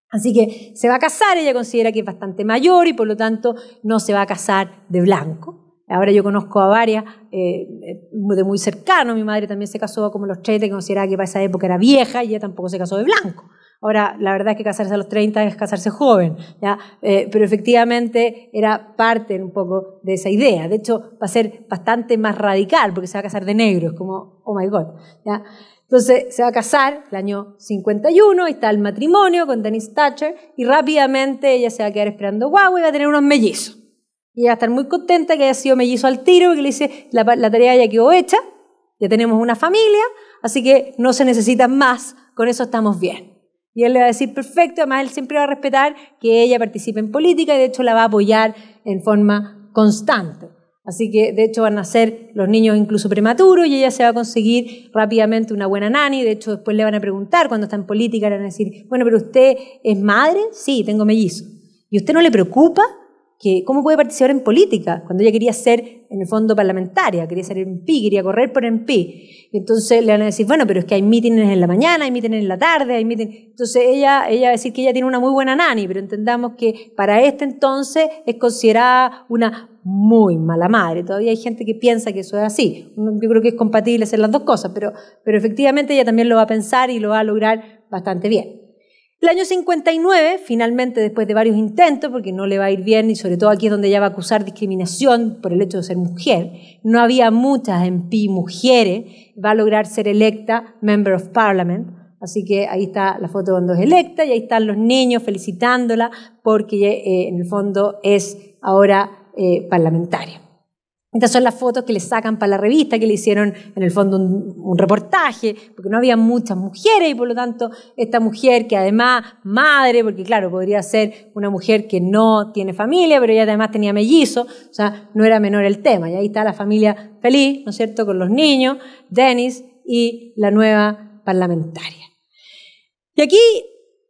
Así que se va a casar, ella considera que es bastante mayor y por lo tanto no se va a casar de blanco. Ahora yo conozco a varias de muy cercano, mi madre también se casó como a los 30, que consideraba que para esa época era vieja y ella tampoco se casó de blanco. Ahora, la verdad es que casarse a los 30 es casarse joven, ¿ya? Pero efectivamente era parte un poco de esa idea. De hecho, va a ser bastante más radical porque se va a casar de negro, es como, oh my God, ¿ya? Entonces se va a casar el año 51, ahí está el matrimonio con Dennis Thatcher y rápidamente ella se va a quedar esperando guagua y va a tener unos mellizos. Y ella va a estar muy contenta que haya sido mellizo al tiro, porque le dice, la tarea ya quedó hecha, ya tenemos una familia, así que no se necesitan más, con eso estamos bien. Y él le va a decir, perfecto, además él siempre va a respetar que ella participe en política y de hecho la va a apoyar en forma constante. Así que de hecho van a nacer los niños incluso prematuros y ella se va a conseguir rápidamente una buena nani. De hecho después le van a preguntar, cuando está en política, le van a decir, bueno, pero ¿usted es madre? Sí, tengo mellizo. ¿Y usted no le preocupa? Que ¿cómo puede participar en política? Cuando ella quería ser, en el fondo, parlamentaria, quería ser MP, quería correr por MP. Y entonces le van a decir, bueno, pero es que hay mítines en la mañana, hay mítines en la tarde, hay mítines. Entonces ella va a decir que ella tiene una muy buena nani, pero entendamos que para este entonces es considerada una muy mala madre. Todavía hay gente que piensa que eso es así. Yo creo que es compatible hacer las dos cosas, pero efectivamente ella también lo va a pensar y lo va a lograr bastante bien. El año 59, finalmente, después de varios intentos, porque no le va a ir bien, y sobre todo aquí es donde ella va a acusar discriminación por el hecho de ser mujer, no había muchas MP mujeres, va a lograr ser electa Member of Parliament, así que ahí está la foto cuando es electa, y ahí están los niños felicitándola, porque en el fondo es ahora parlamentaria. Estas son las fotos que le sacan para la revista, que le hicieron en el fondo un reportaje, porque no había muchas mujeres y por lo tanto esta mujer que además madre, porque claro, podría ser una mujer que no tiene familia, pero ella además tenía mellizo, o sea, no era menor el tema. Y ahí está la familia feliz, ¿no es cierto?, con los niños, Dennis y la nueva parlamentaria. Y aquí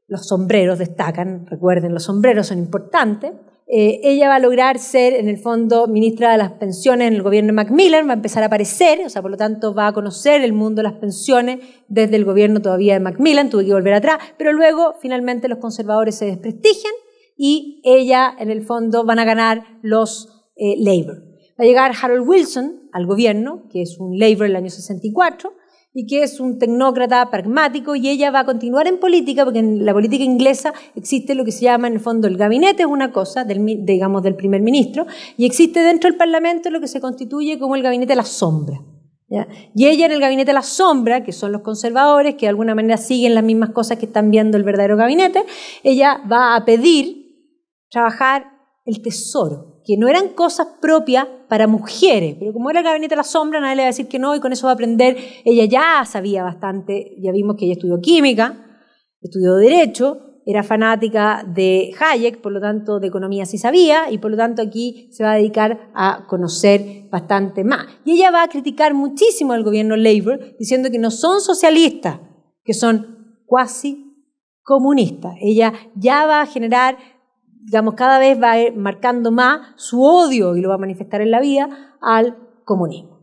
los sombreros destacan, recuerden, los sombreros son importantes. Ella va a lograr ser, en el fondo, ministra de las pensiones en el gobierno de Macmillan, va a empezar a aparecer, o sea, por lo tanto va a conocer el mundo de las pensiones desde el gobierno todavía de Macmillan, tuve que volver atrás, pero luego finalmente los conservadores se desprestigian y ella, en el fondo, van a ganar los Labour. Va a llegar Harold Wilson al gobierno, que es un Labour del año 64, y que es un tecnócrata pragmático, y ella va a continuar en política, porque en la política inglesa existe lo que se llama en el fondo el gabinete, es una cosa, digamos, del primer ministro, y existe dentro del Parlamento lo que se constituye como el gabinete de la sombra. ¿Ya? Y ella en el gabinete de la sombra, que son los conservadores, que de alguna manera siguen las mismas cosas que están viendo el verdadero gabinete, ella va a pedir trabajar el tesoro, que no eran cosas propias para mujeres, pero como era el gabinete de la sombra, nadie le va a decir que no, y con eso va a aprender. Ella ya sabía bastante, ya vimos que ella estudió química, estudió derecho, era fanática de Hayek, por lo tanto de economía sí sabía, y por lo tanto aquí se va a dedicar a conocer bastante más. Y ella va a criticar muchísimo al gobierno Labour, diciendo que no son socialistas, que son cuasi comunistas. Ella ya va a generar, digamos, cada vez va a ir marcando más su odio, y lo va a manifestar en la vida, al comunismo.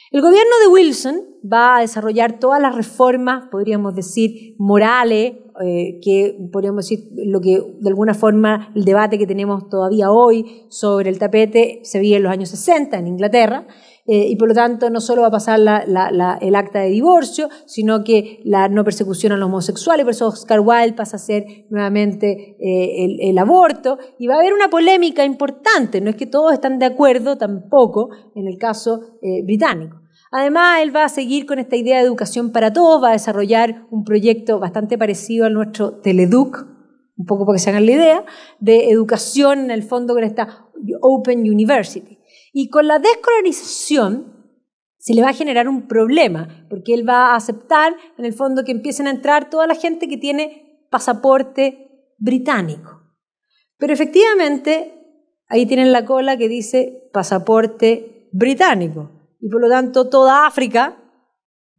El gobierno de Wilson va a desarrollar todas las reformas, podríamos decir, morales, que podríamos decir lo que de alguna forma el debate que tenemos todavía hoy sobre el tapete se veía en los años 60 en Inglaterra, y por lo tanto no solo va a pasar el acta de divorcio, sino que la no persecución a los homosexuales, por eso Oscar Wilde pasa a ser nuevamente el aborto, y va a haber una polémica importante, no es que todos están de acuerdo tampoco en el caso británico. Además, él va a seguir con esta idea de educación para todos, va a desarrollar un proyecto bastante parecido al nuestro Teleduc, un poco para que se hagan la idea, de educación en el fondo con esta Open University. Y con la descolonización se le va a generar un problema, porque él va a aceptar en el fondo que empiecen a entrar toda la gente que tiene pasaporte británico. Pero efectivamente, ahí tienen la cola que dice pasaporte británico. Y por lo tanto toda África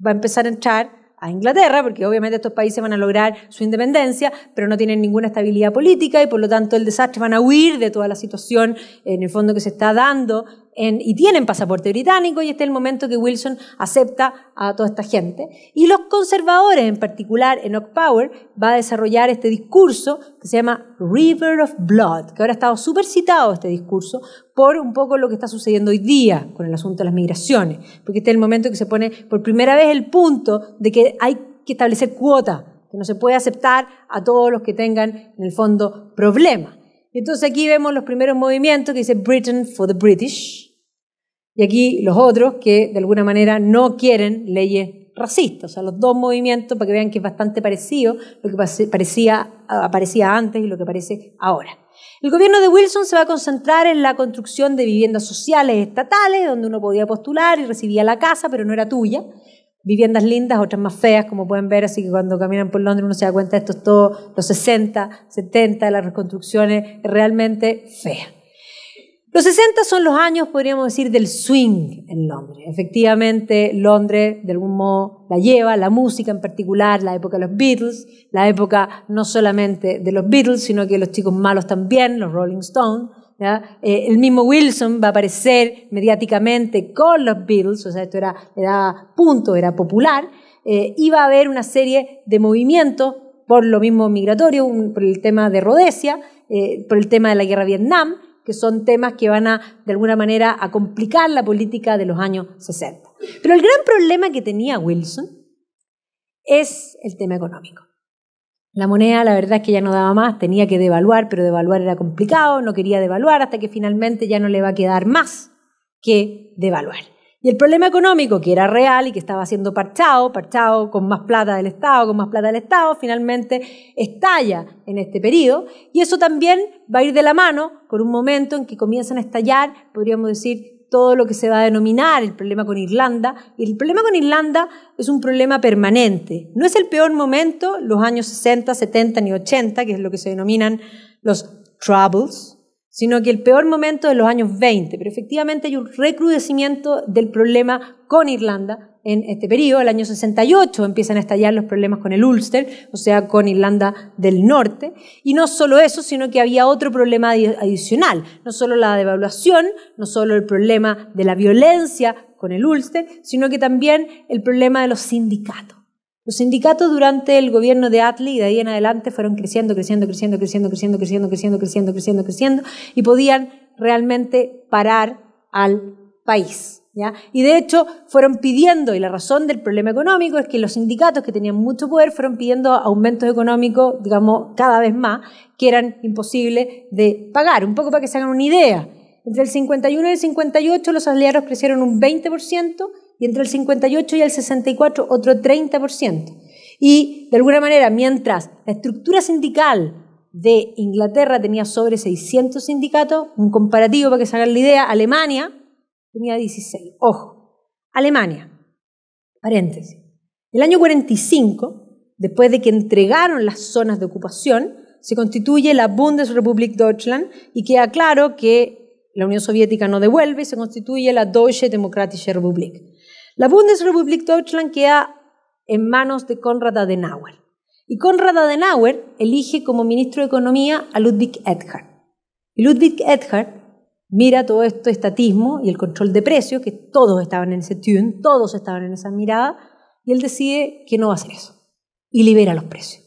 va a empezar a entrar a Inglaterra, porque obviamente estos países van a lograr su independencia, pero no tienen ninguna estabilidad política, y por lo tanto el desastre, van a huir de toda la situación en el fondo que se está dando, y tienen pasaporte británico, y este es el momento que Wilson acepta a toda esta gente. Y los conservadores, en particular Enoch Powell, va a desarrollar este discurso que se llama River of Blood, que ahora ha estado súper citado este discurso por un poco lo que está sucediendo hoy día con el asunto de las migraciones, porque este es el momento que se pone por primera vez el punto de que hay que establecer cuotas, que no se puede aceptar a todos los que tengan en el fondo problemas. Entonces aquí vemos los primeros movimientos que dice Britain for the British, y aquí los otros que de alguna manera no quieren leyes racistas. O sea, los dos movimientos, para que vean que es bastante parecido lo que aparecía antes y lo que aparece ahora. El gobierno de Wilson se va a concentrar en la construcción de viviendas sociales estatales, donde uno podía postular y recibía la casa, pero no era tuya. Viviendas lindas, otras más feas, como pueden ver, así que cuando caminan por Londres uno se da cuenta de esto es todo los 60, 70, las reconstrucciones realmente feas. Los 60 son los años, podríamos decir, del swing en Londres. Efectivamente, Londres, de algún modo, la lleva, la música en particular, la época de los Beatles, la época no solamente de los Beatles, sino que los chicos malos también, los Rolling Stones. ¿Ya? El mismo Wilson va a aparecer mediáticamente con los Beatles, o sea, esto era punto, era popular, y va a haber una serie de movimientos por lo mismo migratorio, por el tema de Rhodesia, por el tema de la guerra de Vietnam, que son temas que van a, de alguna manera, a complicar la política de los años 60. Pero el gran problema que tenía Wilson es el tema económico. La moneda, la verdad es que ya no daba más, tenía que devaluar, pero devaluar era complicado, no quería devaluar hasta que finalmente ya no le va a quedar más que devaluar. Y el problema económico, que era real y que estaba siendo parchado con más plata del Estado, finalmente estalla en este periodo. Y eso también va a ir de la mano con un momento en que comienzan a estallar, podríamos decir, todo lo que se va a denominar el problema con Irlanda. Y el problema con Irlanda es un problema permanente. No es el peor momento, los años 60, 70 ni 80, que es lo que se denominan los Troubles, sino que el peor momento es los años 20. Pero efectivamente hay un recrudecimiento del problema con Irlanda en este periodo. El año 68 empiezan a estallar los problemas con el Ulster, o sea, con Irlanda del Norte. Y no solo eso, sino que había otro problema adicional. No solo la devaluación, no solo el problema de la violencia con el Ulster, sino que también el problema de los sindicatos. Los sindicatos durante el gobierno de Attlee y de ahí en adelante fueron creciendo y podían realmente parar al país. ¿ya? Y de hecho fueron pidiendo, y la razón del problema económico es que los sindicatos que tenían mucho poder fueron pidiendo aumentos económicos, digamos, cada vez más, que eran imposibles de pagar. Un poco para que se hagan una idea. Entre el 51 y el 58 los salarios crecieron un 20% y entre el 58 y el 64 otro 30%. Y de alguna manera, mientras la estructura sindical de Inglaterra tenía sobre 600 sindicatos, un comparativo para que se hagan la idea, Alemania tenía 16. Ojo, Alemania, paréntesis. El año 45, después de que entregaron las zonas de ocupación, se constituye la Bundesrepublik Deutschland y queda claro que la Unión Soviética no devuelve y se constituye la Deutsche Demokratische Republik. La Bundesrepublik Deutschland queda en manos de Konrad Adenauer. Y Konrad Adenauer elige como ministro de Economía a Ludwig Erhard. Y Ludwig Erhard mira todo este estatismo y el control de precios, que todos estaban en ese tune, todos estaban en esa mirada, y él decide que no va a hacer eso. Y libera los precios.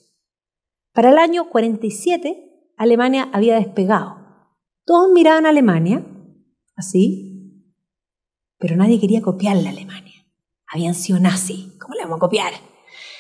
Para el año 47, Alemania había despegado. Todos miraban a Alemania, así, pero nadie quería copiarle a Alemania. Habían sido nazis, ¿cómo le vamos a copiar?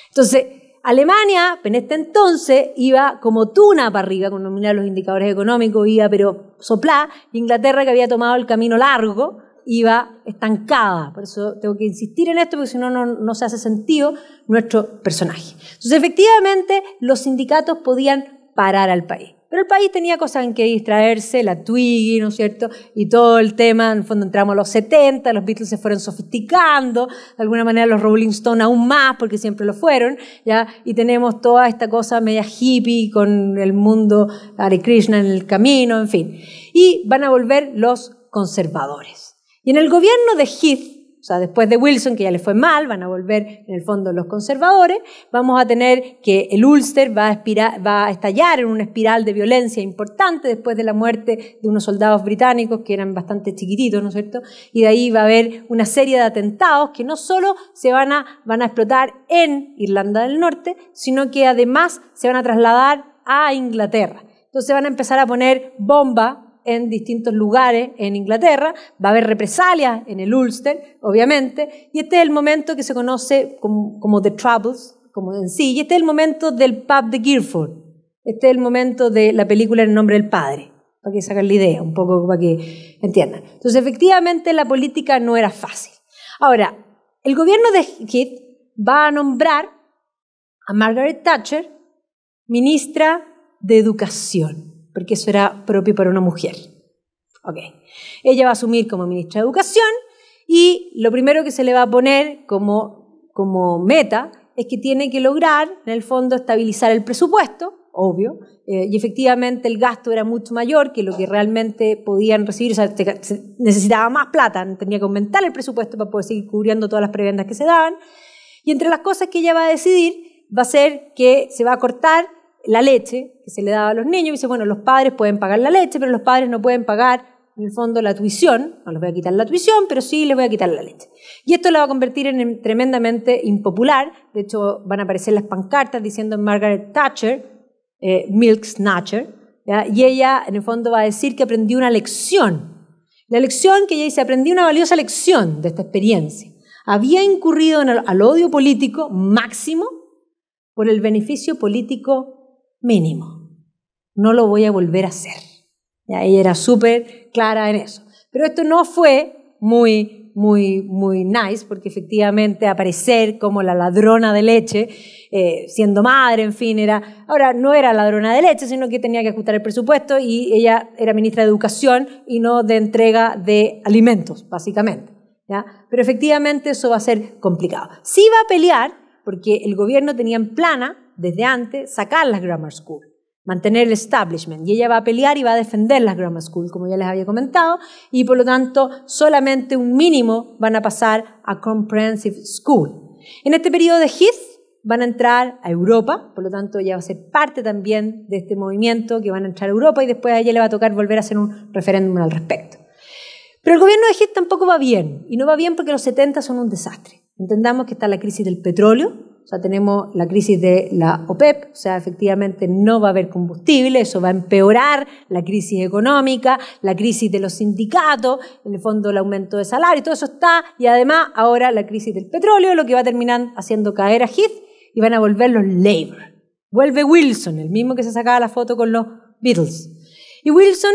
Entonces, Alemania, en este entonces, iba como tuna para arriba, cuando miraba los indicadores económicos, iba pero soplá. Inglaterra, que había tomado el camino largo, iba estancada. Por eso tengo que insistir en esto, porque si no, no se hace sentido nuestro personaje. Entonces, efectivamente, los sindicatos podían parar al país. Pero el país tenía cosas en que distraerse, la Twiggy, ¿no es cierto? Y todo el tema, en el fondo entramos a los 70, los Beatles se fueron sofisticando, de alguna manera los Rolling Stones aún más, porque siempre lo fueron, ¿ya? Y tenemos toda esta cosa media hippie con el mundo Hare Krishna en el camino, en fin. Y van a volver los conservadores. Y en el gobierno de Heath, o sea, después de Wilson, que ya le fue mal, van a volver en el fondo los conservadores, vamos a tener que el Ulster va a estallar en una espiral de violencia importante después de la muerte de unos soldados británicos que eran bastante chiquititos, ¿no es cierto? Y de ahí va a haber una serie de atentados que no solo se van a explotar en Irlanda del Norte, sino que además se van a trasladar a Inglaterra. Entonces van a empezar a poner bombas en distintos lugares en Inglaterra, va a haber represalias en el Ulster, obviamente, y este es el momento que se conoce como The Troubles, como en sí, y este es el momento del pub de Guildford, este es el momento de la película En nombre del padre, para que se hagan la idea, un poco para que entiendan. Entonces, efectivamente, la política no era fácil. Ahora, el gobierno de Heath va a nombrar a Margaret Thatcher ministra de Educación, porque eso era propio para una mujer. Okay. Ella va a asumir como ministra de Educación y lo primero que se le va a poner como meta es que tiene que lograr, en el fondo, estabilizar el presupuesto, obvio, y efectivamente el gasto era mucho mayor que lo que realmente podían recibir, o sea, se necesitaba más plata, tenía que aumentar el presupuesto para poder seguir cubriendo todas las prebendas que se daban, y entre las cosas que ella va a decidir va a ser que se va a cortar la leche que se le daba a los niños, y dice, bueno, los padres pueden pagar la leche, pero los padres no pueden pagar, en el fondo, la tuición, no les voy a quitar la tuición, pero sí les voy a quitar la leche. Y esto la va a convertir en tremendamente impopular, de hecho van a aparecer las pancartas diciendo Margaret Thatcher, Milk Snatcher, ¿ya? Y ella, en el fondo, va a decir que aprendió una lección. La lección que ella dice, aprendí una valiosa lección de esta experiencia. Había incurrido al odio político máximo por el beneficio político mínimo. No lo voy a volver a hacer. Ya, ella era súper clara en eso. Pero esto no fue muy nice, porque efectivamente aparecer como la ladrona de leche, siendo madre, en fin, ahora no era ladrona de leche, sino que tenía que ajustar el presupuesto y ella era ministra de Educación y no de entrega de alimentos, básicamente. ¿Ya? Pero efectivamente eso va a ser complicado. Sí va a pelear, porque el gobierno tenía en plana desde antes sacar las grammar school, mantener el establishment, y ella va a pelear y va a defender las grammar school, como ya les había comentado, y por lo tanto solamente un mínimo van a pasar a comprehensive school. En este periodo de Heath van a entrar a Europa, por lo tanto ella va a ser parte también de este movimiento que van a entrar a Europa, y después a ella le va a tocar volver a hacer un referéndum al respecto. Pero el gobierno de Heath tampoco va bien, y no va bien porque los 70 son un desastre. Entendamos que está la crisis del petróleo, O sea, tenemos la crisis de la OPEP, o sea, efectivamente no va a haber combustible, eso va a empeorar la crisis económica, la crisis de los sindicatos, en el fondo el aumento de salario, todo eso está, y además ahora la crisis del petróleo, lo que va a terminar haciendo caer a Heath y van a volver los Labour. Vuelve Wilson, el mismo que se sacaba la foto con los Beatles. Y Wilson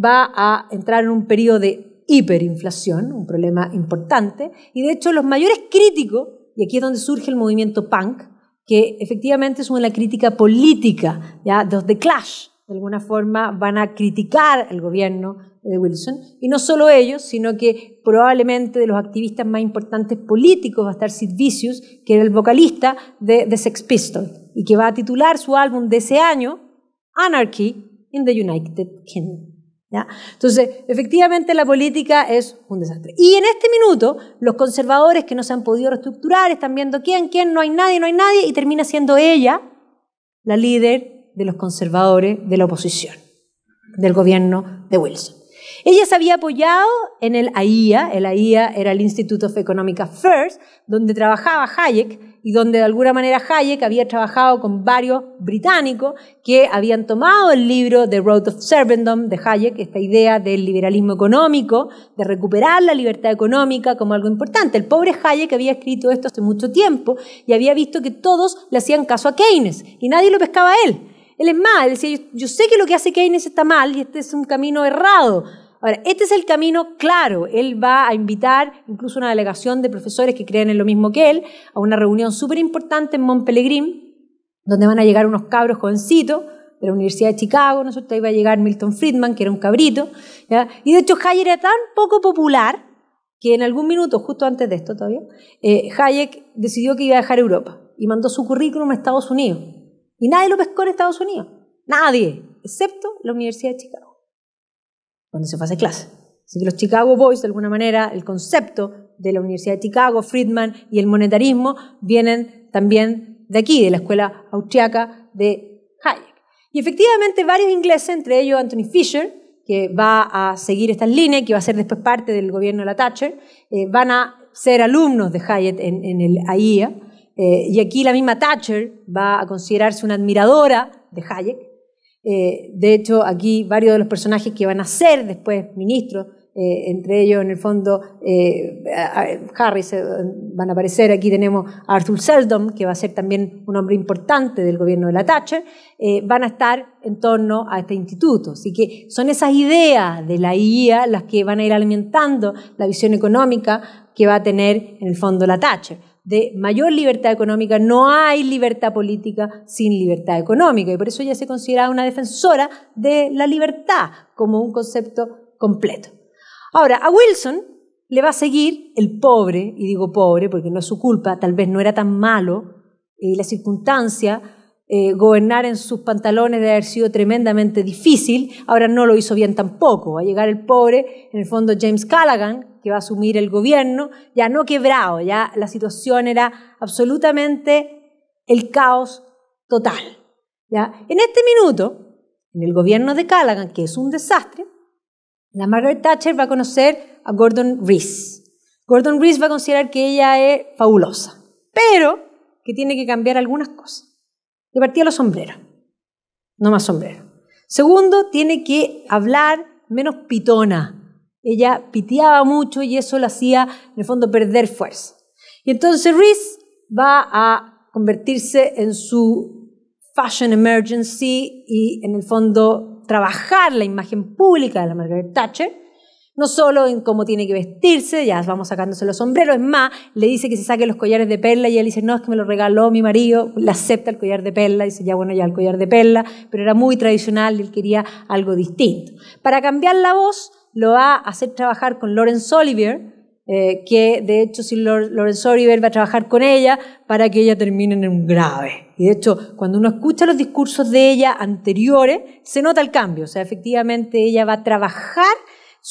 va a entrar en un periodo de hiperinflación, un problema importante, y de hecho los mayores críticos, y aquí es donde surge el movimiento punk, que efectivamente es una crítica política, ¿ya? Los The Clash, de alguna forma, van a criticar el gobierno de Wilson, y no solo ellos, sino que probablemente de los activistas más importantes políticos va a estar Sid Vicious, que era el vocalista de The Sex Pistols, y que va a titular su álbum de ese año, Anarchy in the United Kingdom. ¿Ya? Entonces, efectivamente la política es un desastre. Y en este minuto, los conservadores que no se han podido reestructurar están viendo quién, no hay nadie, y termina siendo ella la líder de los conservadores de la oposición, del gobierno de Wilson. Ella se había apoyado en el AIA era el Institute of Economic Affairs, donde trabajaba Hayek y donde de alguna manera Hayek había trabajado con varios británicos que habían tomado el libro The Road of Serfdom de Hayek, esta idea del liberalismo económico, de recuperar la libertad económica como algo importante. El pobre Hayek había escrito esto hace mucho tiempo y había visto que todos le hacían caso a Keynes y nadie lo pescaba a él. Él es más, él decía, yo sé que lo que hace Keynes está mal y este es un camino errado. Ahora, este es el camino claro. Él va a invitar incluso una delegación de profesores que creen en lo mismo que él a una reunión súper importante en Mont Pelerin, donde van a llegar unos cabros jovencitos de la Universidad de Chicago, ¿no es cierto? Ahí va a llegar Milton Friedman, que era un cabrito, ¿ya? Y de hecho Hayek era tan poco popular que en algún minuto, justo antes de esto todavía, Hayek decidió que iba a dejar Europa y mandó su currículum a Estados Unidos. Y nadie lo pescó en Estados Unidos. Nadie, excepto la Universidad de Chicago, cuando se hace clase. Así que los Chicago Boys, de alguna manera, el concepto de la Universidad de Chicago, Friedman y el monetarismo vienen también de aquí, de la escuela austriaca de Hayek. Y efectivamente varios ingleses, entre ellos Anthony Fisher, que va a seguir estas líneas, que va a ser después parte del gobierno de la Thatcher, van a ser alumnos de Hayek en el AIA, y aquí la misma Thatcher va a considerarse una admiradora de Hayek. De hecho, aquí varios de los personajes que van a ser después ministros, entre ellos en el fondo Harris, van a aparecer. Aquí tenemos a Arthur Seldom, que va a ser también un hombre importante del gobierno de la Thatcher, van a estar en torno a este instituto. Así que son esas ideas de la IA las que van a ir alimentando la visión económica que va a tener en el fondo la Thatcher. De mayor libertad económica, no hay libertad política sin libertad económica, y por eso ella se considera una defensora de la libertad como un concepto completo. Ahora, a Wilson le va a seguir el pobre, y digo pobre porque no es su culpa, tal vez no era tan malo, la circunstancia, gobernar en sus pantalones debe haber sido tremendamente difícil, ahora no lo hizo bien tampoco, va a llegar el pobre, en el fondo James Callaghan, que va a asumir el gobierno, ya no quebrado, ya la situación era absolutamente el caos total. ¿Ya? En este minuto, en el gobierno de Callaghan, que es un desastre, la Margaret Thatcher va a conocer a Gordon Rees. Gordon Rees va a considerar que ella es fabulosa, pero que tiene que cambiar algunas cosas. De partida los sombreros, no más sombreros. Segundo, tiene que hablar menos pitona. Ella piteaba mucho y eso la hacía, en el fondo, perder fuerza. Y entonces Rees va a convertirse en su fashion emergency y, en el fondo, trabajar la imagen pública de la Margaret Thatcher, no solo en cómo tiene que vestirse, ya vamos sacándose los sombreros, es más, le dice que se saque los collares de perla y él dice, no, es que me lo regaló mi marido, le acepta el collar de perla, dice, ya bueno, ya el collar de perla, pero era muy tradicional y él quería algo distinto. Para cambiar la voz, lo va a hacer trabajar con Laurence Olivier, que de hecho si Laurence Olivier va a trabajar con ella para que ella termine en un grave. Y de hecho, cuando uno escucha los discursos de ella anteriores, se nota el cambio. O sea, efectivamente ella va a trabajar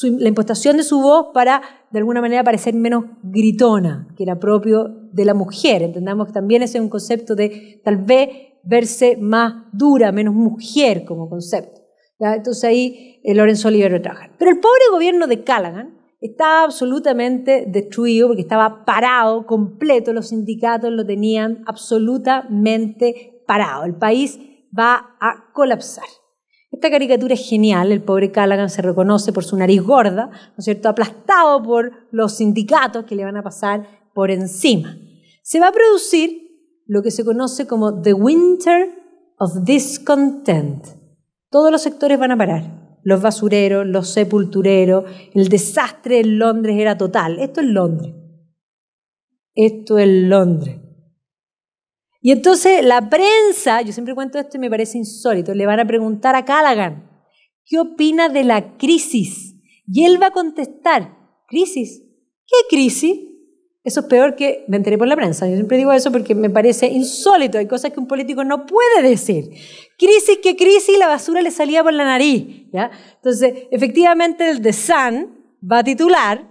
la impostación de su voz para, de alguna manera, parecer menos gritona, que era propio de la mujer. Entendamos que también ese es un concepto de, tal vez, verse más dura, menos mujer como concepto. ¿Ya? Entonces ahí Laurence Olivier lo trabaja. Pero el pobre gobierno de Callaghan estaba absolutamente destruido porque estaba parado completo, los sindicatos lo tenían absolutamente parado. El país va a colapsar. Esta caricatura es genial, el pobre Callaghan se reconoce por su nariz gorda, ¿no es cierto?, aplastado por los sindicatos que le van a pasar por encima. Se va a producir lo que se conoce como The Winter of Discontent. Todos los sectores van a parar, los basureros, los sepultureros, el desastre en Londres era total. Esto es Londres. Esto es Londres. Y entonces la prensa, yo siempre cuento esto y me parece insólito, le van a preguntar a Callaghan, ¿qué opina de la crisis? Y él va a contestar, ¿crisis? ¿Qué crisis? Eso es peor que, me enteré por la prensa, yo siempre digo eso porque me parece insólito, hay cosas que un político no puede decir. Crisis, ¿qué crisis? La basura le salía por la nariz, ¿ya? Entonces, efectivamente el The Sun va a titular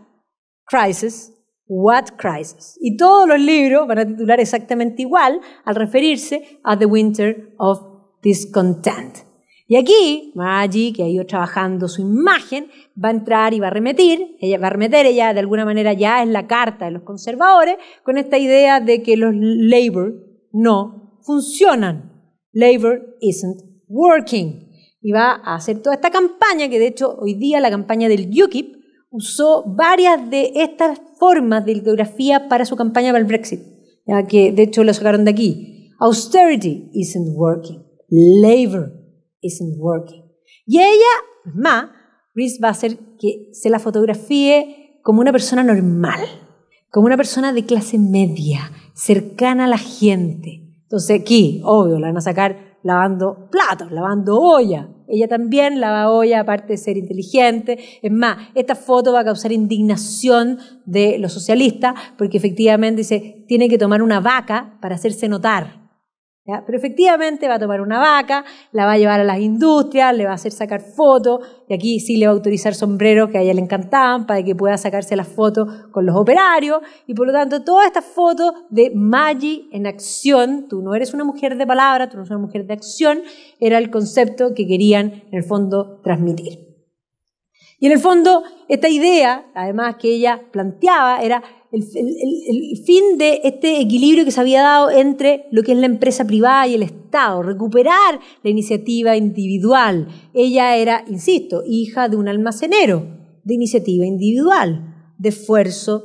Crisis, What Crisis? Y todos los libros van a titular exactamente igual al referirse a The Winter of Discontent. Y aquí, Maggie, que ha ido trabajando su imagen, va a entrar y va a remeter, ella de alguna manera ya es la carta de los conservadores, con esta idea de que los Labour no funcionan. Labour isn't working. Y va a hacer toda esta campaña, que de hecho hoy día la campaña del UKIP usó varias de estas formas de litografía para su campaña para el Brexit, ya que de hecho lo sacaron de aquí. Austerity isn't working. Labour isn't working. Y ella, más, Rees va a hacer que se la fotografíe como una persona normal, como una persona de clase media, cercana a la gente. Entonces aquí, obvio, la van a sacar lavando platos, lavando olla. Ella también lava olla, aparte de ser inteligente. Es más, esta foto va a causar indignación de los socialistas porque efectivamente dice, tiene que tomar una vaca para hacerse notar. ¿Ya? Pero efectivamente va a tomar una vaca, la va a llevar a las industrias, le va a hacer sacar fotos, y aquí sí le va a autorizar sombreros que a ella le encantaban para que pueda sacarse las fotos con los operarios, y por lo tanto todas estas fotos de Maggie en acción, tú no eres una mujer de palabra, tú no eres una mujer de acción, era el concepto que querían en el fondo transmitir. Y en el fondo esta idea, además que ella planteaba, era el fin de este equilibrio que se había dado entre lo que es la empresa privada y el Estado, recuperar la iniciativa individual. Ella era, insisto, hija de un almacenero, de iniciativa individual, de esfuerzo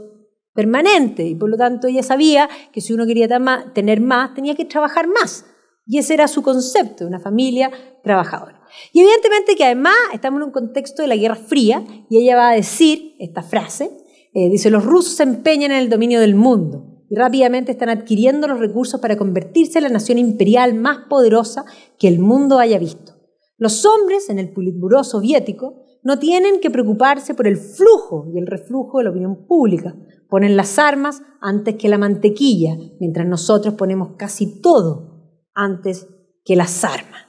permanente, y por lo tanto ella sabía que si uno quería tener más, tenía que trabajar más. Y ese era su concepto, de una familia trabajadora. Y evidentemente que además estamos en un contexto de la Guerra Fría, y ella va a decir esta frase, dice, los rusos se empeñan en el dominio del mundo y rápidamente están adquiriendo los recursos para convertirse en la nación imperial más poderosa que el mundo haya visto. Los hombres en el Politburó soviético no tienen que preocuparse por el flujo y el reflujo de la opinión pública. Ponen las armas antes que la mantequilla, mientras nosotros ponemos casi todo antes que las armas.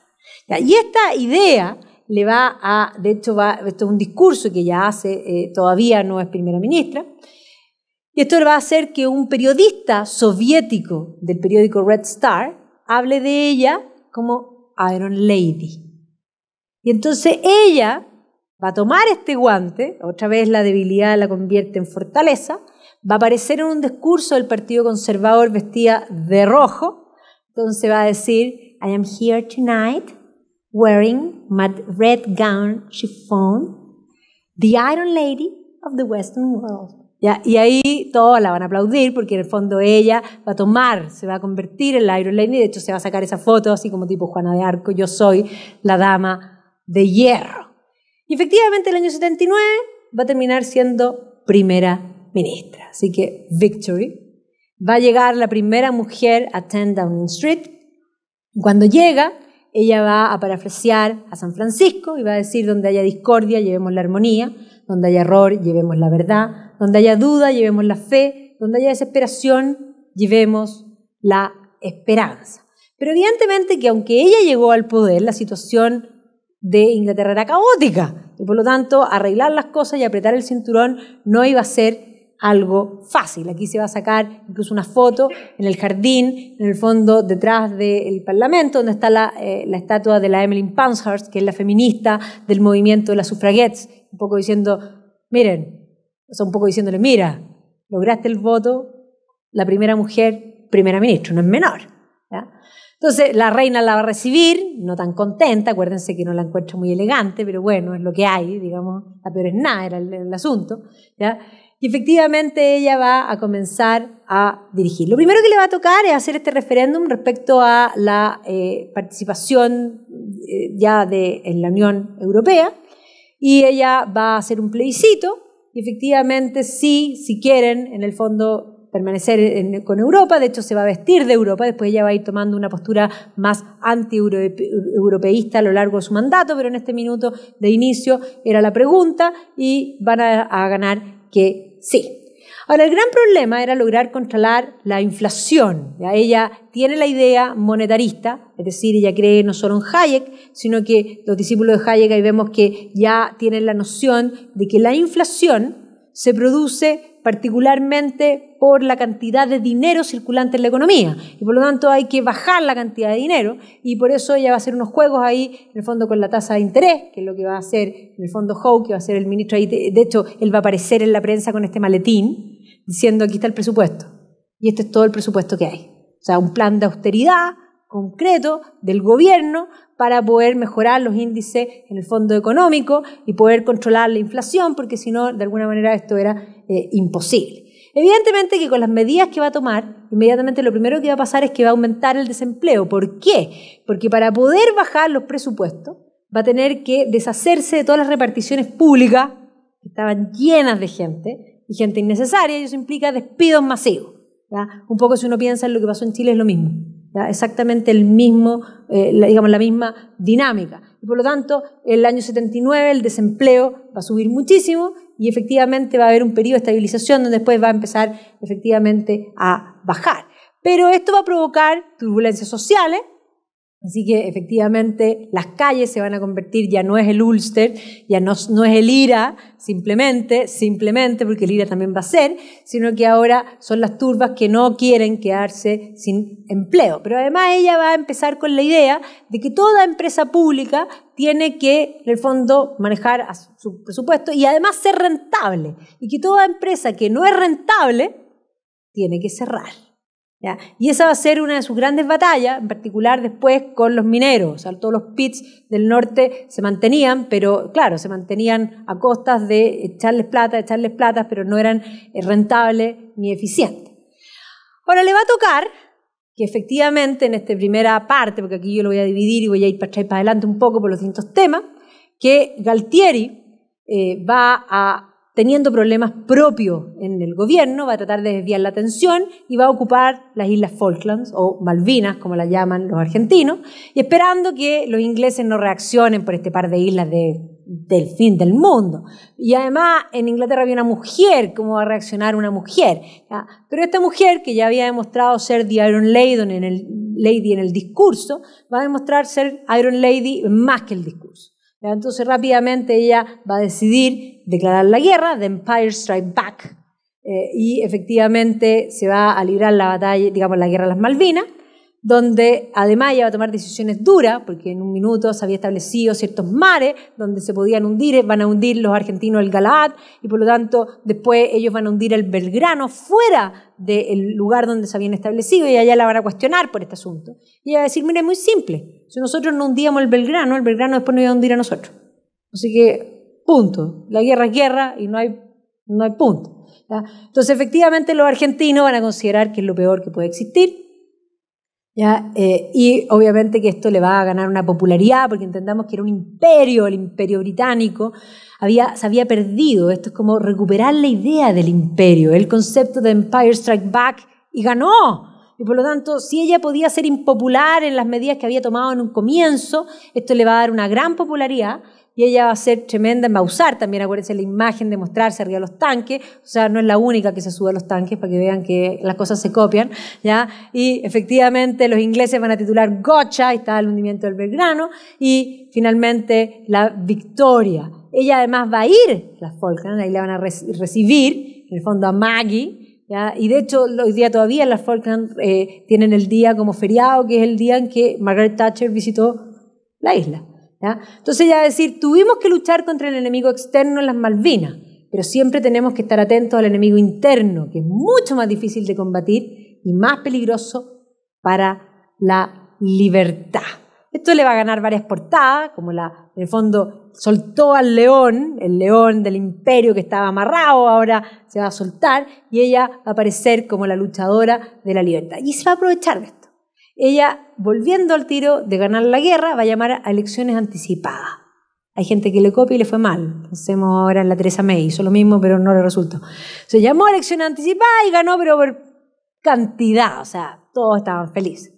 Y esta idea le va a, de hecho, esto es un discurso que ella hace, todavía no es primera ministra, y esto le va a hacer que un periodista soviético del periódico Red Star hable de ella como Iron Lady. Y entonces ella va a tomar este guante, otra vez la debilidad la convierte en fortaleza, va a aparecer en un discurso del Partido Conservador vestida de rojo, entonces va a decir, I am here tonight, wearing my red gown chiffon, the Iron Lady of the Western World. ¿Ya? Y ahí todos la van a aplaudir porque en el fondo ella va a tomar, se va a convertir en la Iron Lady, de hecho se va a sacar esa foto así como tipo Juana de Arco, yo soy la dama de hierro. Y efectivamente el año 79 va a terminar siendo primera ministra. Así que victory. Va a llegar la primera mujer a 10 Downing Street. Cuando llega, ella va a parafrasear a San Francisco y va a decir, donde haya discordia, llevemos la armonía, donde haya error, llevemos la verdad, donde haya duda, llevemos la fe, donde haya desesperación, llevemos la esperanza. Pero evidentemente que aunque ella llegó al poder, la situación de Inglaterra era caótica y por lo tanto arreglar las cosas y apretar el cinturón no iba a ser algo fácil. Aquí se va a sacar incluso una foto en el jardín, en el fondo detrás del Parlamento, donde está la estatua de la Emmeline Pankhurst, que es la feminista del movimiento de las suffragettes, un poco diciendo, miren, O sea, un poco diciéndole, mira, lograste el voto, la primera mujer primera ministra, no es menor, ¿ya? Entonces la reina la va a recibir, no tan contenta, acuérdense que no la encuentra muy elegante, pero bueno, es lo que hay, digamos, la peor es nada, era el asunto, ¿ya? Y efectivamente ella va a comenzar a dirigir. Lo primero que le va a tocar es hacer este referéndum respecto a la participación ya en la Unión Europea, y ella va a hacer un plebiscito, y efectivamente sí, si quieren, en el fondo, permanecer con Europa. De hecho se va a vestir de Europa, después ella va a ir tomando una postura más anti-europeísta a lo largo de su mandato, pero en este minuto de inicio era la pregunta y van a ganar que sí. Ahora, el gran problema era lograr controlar la inflación. ¿Ya? Ella tiene la idea monetarista, es decir, ella cree no solo en Hayek, sino que los discípulos de Hayek ahí vemos que ya tienen la noción de que la inflación se produce particularmente por la cantidad de dinero circulante en la economía, y por lo tanto hay que bajar la cantidad de dinero, y por eso ella va a hacer unos juegos ahí, en el fondo con la tasa de interés, que es lo que va a hacer en el fondo Howe, que va a ser el ministro ahí. De hecho, él va a aparecer en la prensa con este maletín, diciendo aquí está el presupuesto, y este es todo el presupuesto que hay. O sea, un plan de austeridad concreto del gobierno para poder mejorar los índices en el fondo económico y poder controlar la inflación, porque si no, de alguna manera esto era imposible. Evidentemente que con las medidas que va a tomar, inmediatamente lo primero que va a pasar es que va a aumentar el desempleo. ¿Por qué? Porque para poder bajar los presupuestos va a tener que deshacerse de todas las reparticiones públicas que estaban llenas de gente, y gente innecesaria, y eso implica despidos masivos. ¿Ya? Un poco si uno piensa en lo que pasó en Chile es lo mismo. ¿Ya? Exactamente el mismo, digamos, la misma dinámica. Y por lo tanto, el año 79 el desempleo va a subir muchísimo y efectivamente va a haber un periodo de estabilización donde después va a empezar efectivamente a bajar. Pero esto va a provocar turbulencias sociales. Así que efectivamente las calles se van a convertir, ya no es el Ulster, ya no es el IRA, simplemente, porque el IRA también va a ser, sino que ahora son las turbas que no quieren quedarse sin empleo. Pero además ella va a empezar con la idea de que toda empresa pública tiene que, en el fondo, manejar su presupuesto y además ser rentable. Y que toda empresa que no es rentable tiene que cerrar. ¿Ya? Y esa va a ser una de sus grandes batallas, en particular después con los mineros. O sea, todos los pits del norte se mantenían, pero claro, se mantenían a costas de echarles plata, pero no eran rentables ni eficientes. Ahora le va a tocar que efectivamente en esta primera parte, porque aquí yo lo voy a dividir y voy a ir para atrás y para adelante un poco por los distintos temas, que Galtieri va a, teniendo problemas propios en el gobierno, va a tratar de desviar la atención y va a ocupar las Islas Falklands, o Malvinas, como las llaman los argentinos, y esperando que los ingleses no reaccionen por este par de islas del fin del mundo. Y además en Inglaterra había una mujer, ¿cómo va a reaccionar una mujer? ¿Ya? Pero esta mujer, que ya había demostrado ser The Iron Lady en el discurso, va a demostrar ser Iron Lady más que el discurso. Entonces rápidamente ella va a decidir declarar la guerra, The Empire Strikes Back, y efectivamente se va a librar la batalla, digamos la guerra de las Malvinas, donde además ella va a tomar decisiones duras, porque en un minuto se había establecido ciertos mares donde se podían hundir, van a hundir los argentinos el Galahad, y por lo tanto después ellos van a hundir el Belgrano fuera del lugar donde se habían establecido, y allá la van a cuestionar por este asunto. Y ella va a decir, mira, es muy simple, si nosotros no hundíamos el Belgrano después nos iba a hundir a nosotros. Así que, punto, la guerra es guerra y no hay punto. ¿Ya? Entonces efectivamente los argentinos van a considerar que es lo peor que puede existir. ¿Ya? Y obviamente que esto le va a ganar una popularidad, porque entendamos que era un imperio, el imperio británico, se había perdido. Esto es como recuperar la idea del imperio, el concepto de Empire Strike Back, y ganó. Y por lo tanto, si ella podía ser impopular en las medidas que había tomado en un comienzo, esto le va a dar una gran popularidad, y ella va a ser tremenda, va a usar también, acuérdense, la imagen de mostrarse arriba de los tanques, o sea, no es la única que se sube a los tanques para que vean que las cosas se copian, ¿ya? Y efectivamente los ingleses van a titular Gotcha, ahí está el hundimiento del Belgrano, y finalmente la victoria. Ella además va a ir a las Falklands, ahí la van a recibir, en el fondo a Maggie, ¿ya? Y de hecho hoy día todavía las Falklands tienen el día como feriado, que es el día en que Margaret Thatcher visitó la isla. ¿Ya? Entonces ella va a decir, tuvimos que luchar contra el enemigo externo en las Malvinas, pero siempre tenemos que estar atentos al enemigo interno, que es mucho más difícil de combatir y más peligroso para la libertad. Esto le va a ganar varias portadas, como en el fondo soltó al león, el león del imperio que estaba amarrado, ahora se va a soltar y ella va a aparecer como la luchadora de la libertad. Y se va a aprovechar de esto. Ella, volviendo al tiro de ganar la guerra, va a llamar a elecciones anticipadas. Hay gente que le copia y le fue mal. Pensemos ahora en la Theresa May, hizo lo mismo pero no le resultó. Se llamó a elecciones anticipadas y ganó, pero por cantidad, o sea, todos estaban felices.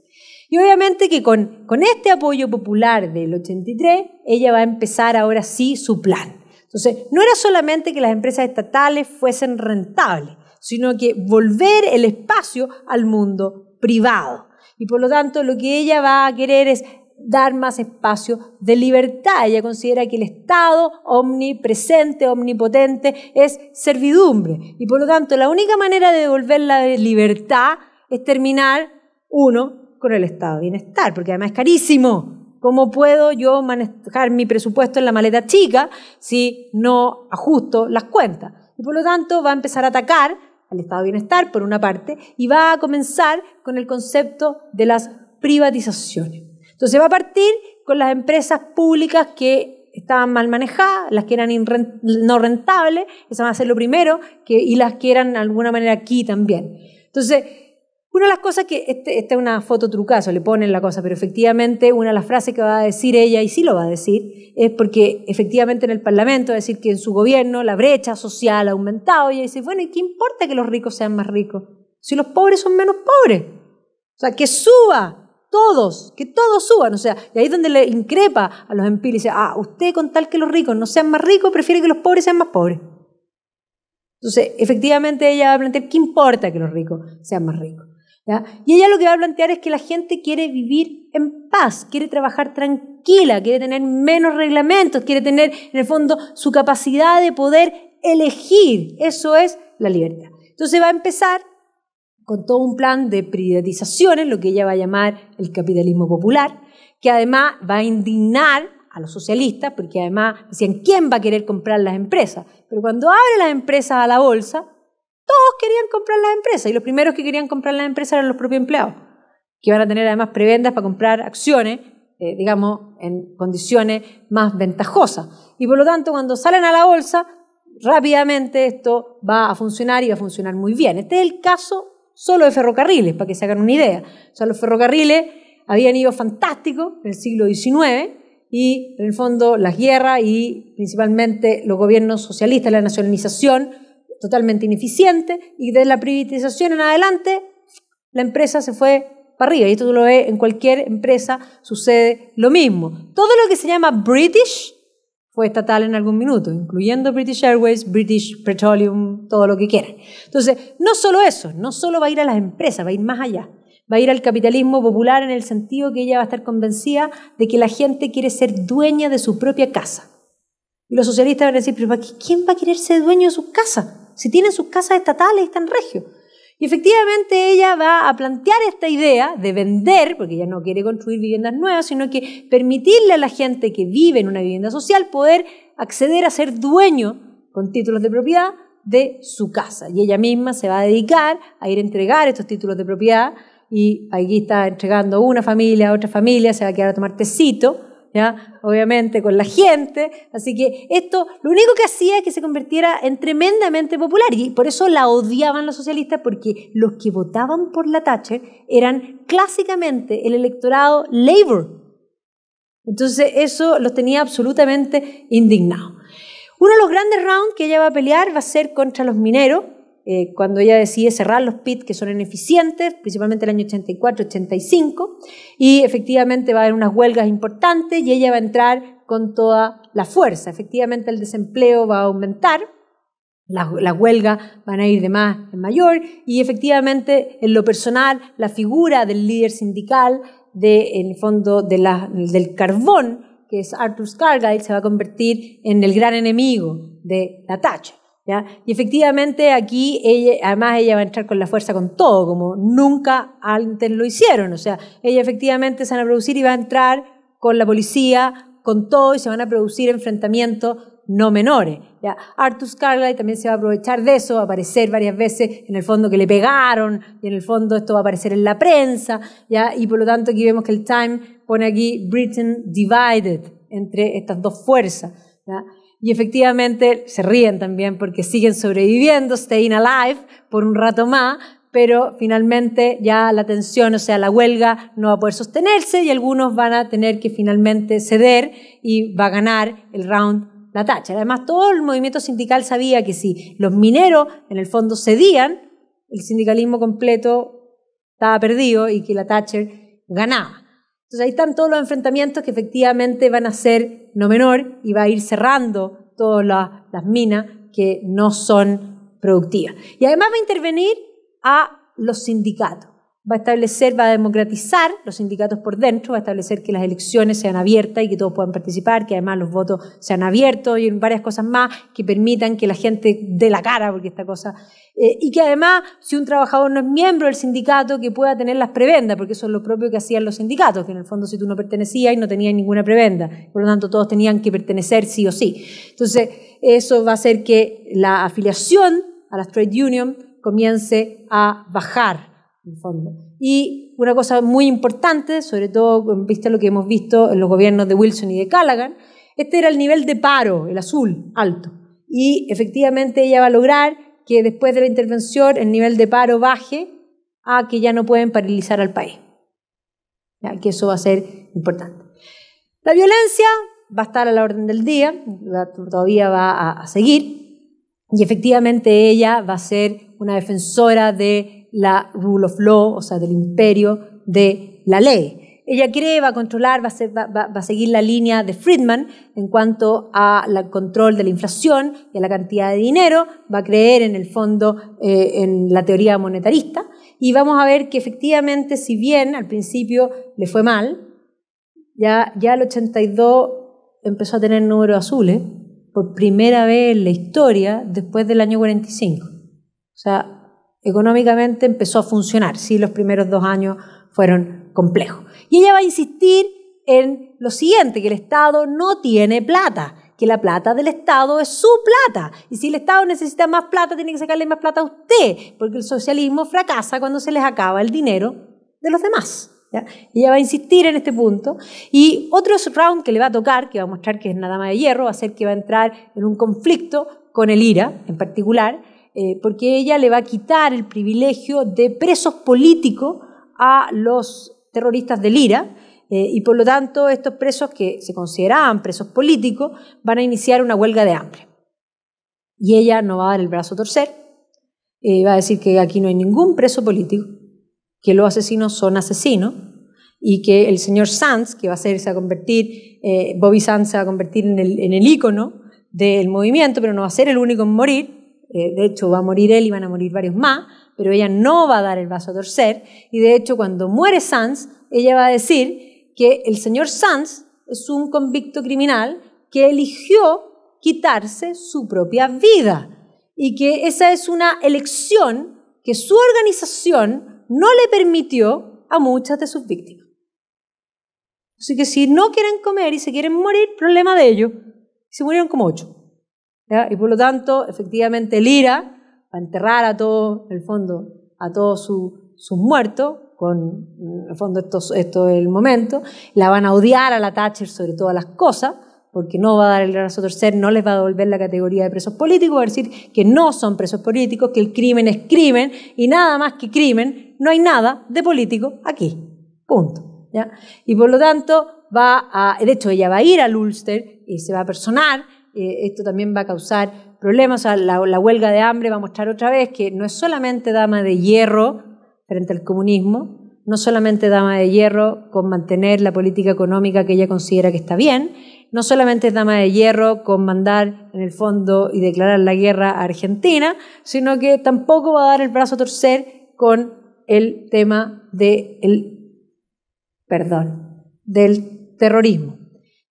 Y obviamente que con este apoyo popular del 83, ella va a empezar ahora sí su plan. Entonces, no era solamente que las empresas estatales fuesen rentables, sino que volver el espacio al mundo privado. Y por lo tanto, lo que ella va a querer es dar más espacio de libertad. Ella considera que el Estado omnipresente, omnipotente, es servidumbre. Y por lo tanto, la única manera de devolver la libertad es terminar, uno, con el estado de bienestar, porque además es carísimo. ¿Cómo puedo yo manejar mi presupuesto en la maleta chica si no ajusto las cuentas? Y por lo tanto va a empezar a atacar al estado de bienestar, por una parte, y va a comenzar con el concepto de las privatizaciones. Entonces va a partir con las empresas públicas que estaban mal manejadas, las que eran no rentables, eso va a ser lo primero, y las que eran de alguna manera aquí también. Entonces, una de las cosas que, esta es una foto trucazo, le ponen la cosa, pero efectivamente una de las frases que va a decir ella, y sí lo va a decir, es porque efectivamente en el Parlamento va a decir que en su gobierno la brecha social ha aumentado, y ella dice, bueno, ¿y qué importa que los ricos sean más ricos? Si los pobres son menos pobres. O sea, que suba todos, que todos suban. O sea, y ahí es donde le increpa a los empíricos y dice, usted con tal que los ricos no sean más ricos, prefiere que los pobres sean más pobres. Entonces, efectivamente ella va a plantear, ¿qué importa que los ricos sean más ricos? ¿Ya? Y ella lo que va a plantear es que la gente quiere vivir en paz, quiere trabajar tranquila, quiere tener menos reglamentos, quiere tener, en el fondo, su capacidad de poder elegir. Eso es la libertad. Entonces va a empezar con todo un plan de privatizaciones, lo que ella va a llamar el capitalismo popular, que además va a indignar a los socialistas, porque además decían, ¿quién va a querer comprar las empresas? Pero cuando abre las empresas a la bolsa, todos querían comprar las empresas, y los primeros que querían comprar las empresas eran los propios empleados, que iban a tener además prebendas para comprar acciones, digamos, en condiciones más ventajosas. Y por lo tanto, cuando salen a la bolsa, rápidamente esto va a funcionar y va a funcionar muy bien. Este es el caso solo de ferrocarriles, para que se hagan una idea. O sea, los ferrocarriles habían ido fantásticos en el siglo XIX, y en el fondo las guerras y principalmente los gobiernos socialistas, la nacionalización, totalmente ineficiente, y de la privatización en adelante la empresa se fue para arriba, y esto tú lo ves en cualquier empresa, sucede lo mismo. Todo lo que se llama British fue estatal en algún minuto, incluyendo British Airways, British Petroleum, todo lo que quieran. Entonces, no solo eso, no solo va a ir a las empresas, va a ir más allá. Va a ir al capitalismo popular en el sentido que ella va a estar convencida de que la gente quiere ser dueña de su propia casa. Y los socialistas van a decir, pero ¿quién va a querer ser dueño de sus casas? Si tienen sus casas estatales y están regios. Y efectivamente ella va a plantear esta idea de vender, porque ella no quiere construir viviendas nuevas, sino que permitirle a la gente que vive en una vivienda social poder acceder a ser dueño con títulos de propiedad de su casa. Y ella misma se va a dedicar a ir a entregar estos títulos de propiedad, y aquí está entregando una familia a otra familia, se va a quedar a tomar tecito, ¿ya? Obviamente con la gente. Así que esto lo único que hacía es que se convirtiera en tremendamente popular, y por eso la odiaban los socialistas, porque los que votaban por la Thatcher eran clásicamente el electorado Labour. Entonces eso los tenía absolutamente indignados. Uno de los grandes rounds que ella va a pelear va a ser contra los mineros, cuando ella decide cerrar los pits que son ineficientes, principalmente el año 84-85, y efectivamente va a haber unas huelgas importantes y ella va a entrar con toda la fuerza. Efectivamente el desempleo va a aumentar, las huelgas van a ir de más en mayor, y efectivamente en lo personal la figura del líder sindical en el fondo del carbón, que es Arthur Scargill, se va a convertir en el gran enemigo de la Thatcher. ¿Ya? Y efectivamente aquí además ella va a entrar con la fuerza con todo, como nunca antes lo hicieron. O sea, ella efectivamente se van a producir y va a entrar con la policía, con todo, y se van a producir enfrentamientos no menores. ¿Ya? Arthur Carlyle también se va a aprovechar de eso, va a aparecer varias veces en el fondo que le pegaron, y en el fondo esto va a aparecer en la prensa, ¿ya? Y por lo tanto aquí vemos que el Time pone aquí Britain divided entre estas dos fuerzas, ¿ya? Y efectivamente se ríen también porque siguen sobreviviendo, staying alive por un rato más, pero finalmente ya la tensión, o sea, la huelga no va a poder sostenerse y algunos van a tener que finalmente ceder y va a ganar el round la Thatcher. Además, todo el movimiento sindical sabía que si los mineros en el fondo cedían, el sindicalismo completo estaba perdido y que la Thatcher ganaba. Entonces ahí están todos los enfrentamientos que efectivamente van a ser no menor y va a ir cerrando todas las minas que no son productivas. Y además va a intervenir a los sindicatos. Va a establecer, va a democratizar los sindicatos por dentro, va a establecer que las elecciones sean abiertas y que todos puedan participar, que además los votos sean abiertos y varias cosas más que permitan que la gente dé la cara, porque esta cosa... y que además, si un trabajador no es miembro del sindicato, que pueda tener las prebendas, porque eso es lo propio que hacían los sindicatos, que en el fondo si tú no pertenecías y no tenías ninguna prebenda, por lo tanto todos tenían que pertenecer sí o sí. Entonces, eso va a hacer que la afiliación a las trade unions comience a bajar, en el fondo. Y una cosa muy importante, sobre todo en vista de lo que hemos visto en los gobiernos de Wilson y de Callaghan, este era el nivel de paro, el azul, alto. Y efectivamente ella va a lograr que después de la intervención el nivel de paro baje a que ya no pueden paralizar al país. ¿Ya? Que eso va a ser importante. La violencia va a estar a la orden del día, todavía va a seguir, y efectivamente ella va a ser una defensora de la rule of law, o sea, del imperio de la ley. Ella cree, va a controlar, va a seguir la línea de Friedman en cuanto al control de la inflación y a la cantidad de dinero, va a creer en el fondo en la teoría monetarista, y vamos a ver que efectivamente, si bien al principio le fue mal, ya el 82 empezó a tener números azules, por primera vez en la historia después del año 45. O sea, económicamente empezó a funcionar. Sí, los primeros 2 años fueron complejos. Y ella va a insistir en lo siguiente, que el Estado no tiene plata, que la plata del Estado es su plata. Y si el Estado necesita más plata, tiene que sacarle más plata a usted, porque el socialismo fracasa cuando se les acaba el dinero de los demás. ¿Ya? Y ella va a insistir en este punto. Y otro round que le va a tocar, que va a mostrar que es una dama de hierro, va a ser que va a entrar en un conflicto con el IRA en particular, porque ella le va a quitar el privilegio de presos políticos a los terroristas del IRA, y por lo tanto estos presos que se consideraban presos políticos van a iniciar una huelga de hambre. Y ella no va a dar el brazo a torcer, va a decir que aquí no hay ningún preso político, que los asesinos son asesinos, y que el señor Sands, que se va a convertir, Bobby Sands se va a convertir en el ícono del movimiento, pero no va a ser el único en morir. De hecho va a morir él y van a morir varios más, pero ella no va a dar el brazo a torcer, y de hecho cuando muere Sands, ella va a decir que el señor Sands es un convicto criminal que eligió quitarse su propia vida, y que esa es una elección que su organización no le permitió a muchas de sus víctimas. Así que si no quieren comer y se quieren morir, problema de ellos. Se murieron como 8. ¿Ya? Y por lo tanto, efectivamente, el IRA va a enterrar a todos, en el fondo, a todos sus muertos, con, en el fondo esto es el momento, la van a odiar a la Thatcher sobre todas las cosas, porque no va a dar el brazo a torcer, no les va a devolver la categoría de presos políticos, va a decir que no son presos políticos, que el crimen es crimen, y nada más que crimen, no hay nada de político aquí. Punto. ¿Ya? Y por lo tanto, de hecho, ella va a ir al Ulster y se va a personar. Esto también va a causar problemas. O sea, la huelga de hambre va a mostrar otra vez que no es solamente dama de hierro frente al comunismo, no solamente dama de hierro con mantener la política económica que ella considera que está bien, no solamente es dama de hierro con mandar en el fondo y declarar la guerra a Argentina, sino que tampoco va a dar el brazo a torcer con el tema del terrorismo.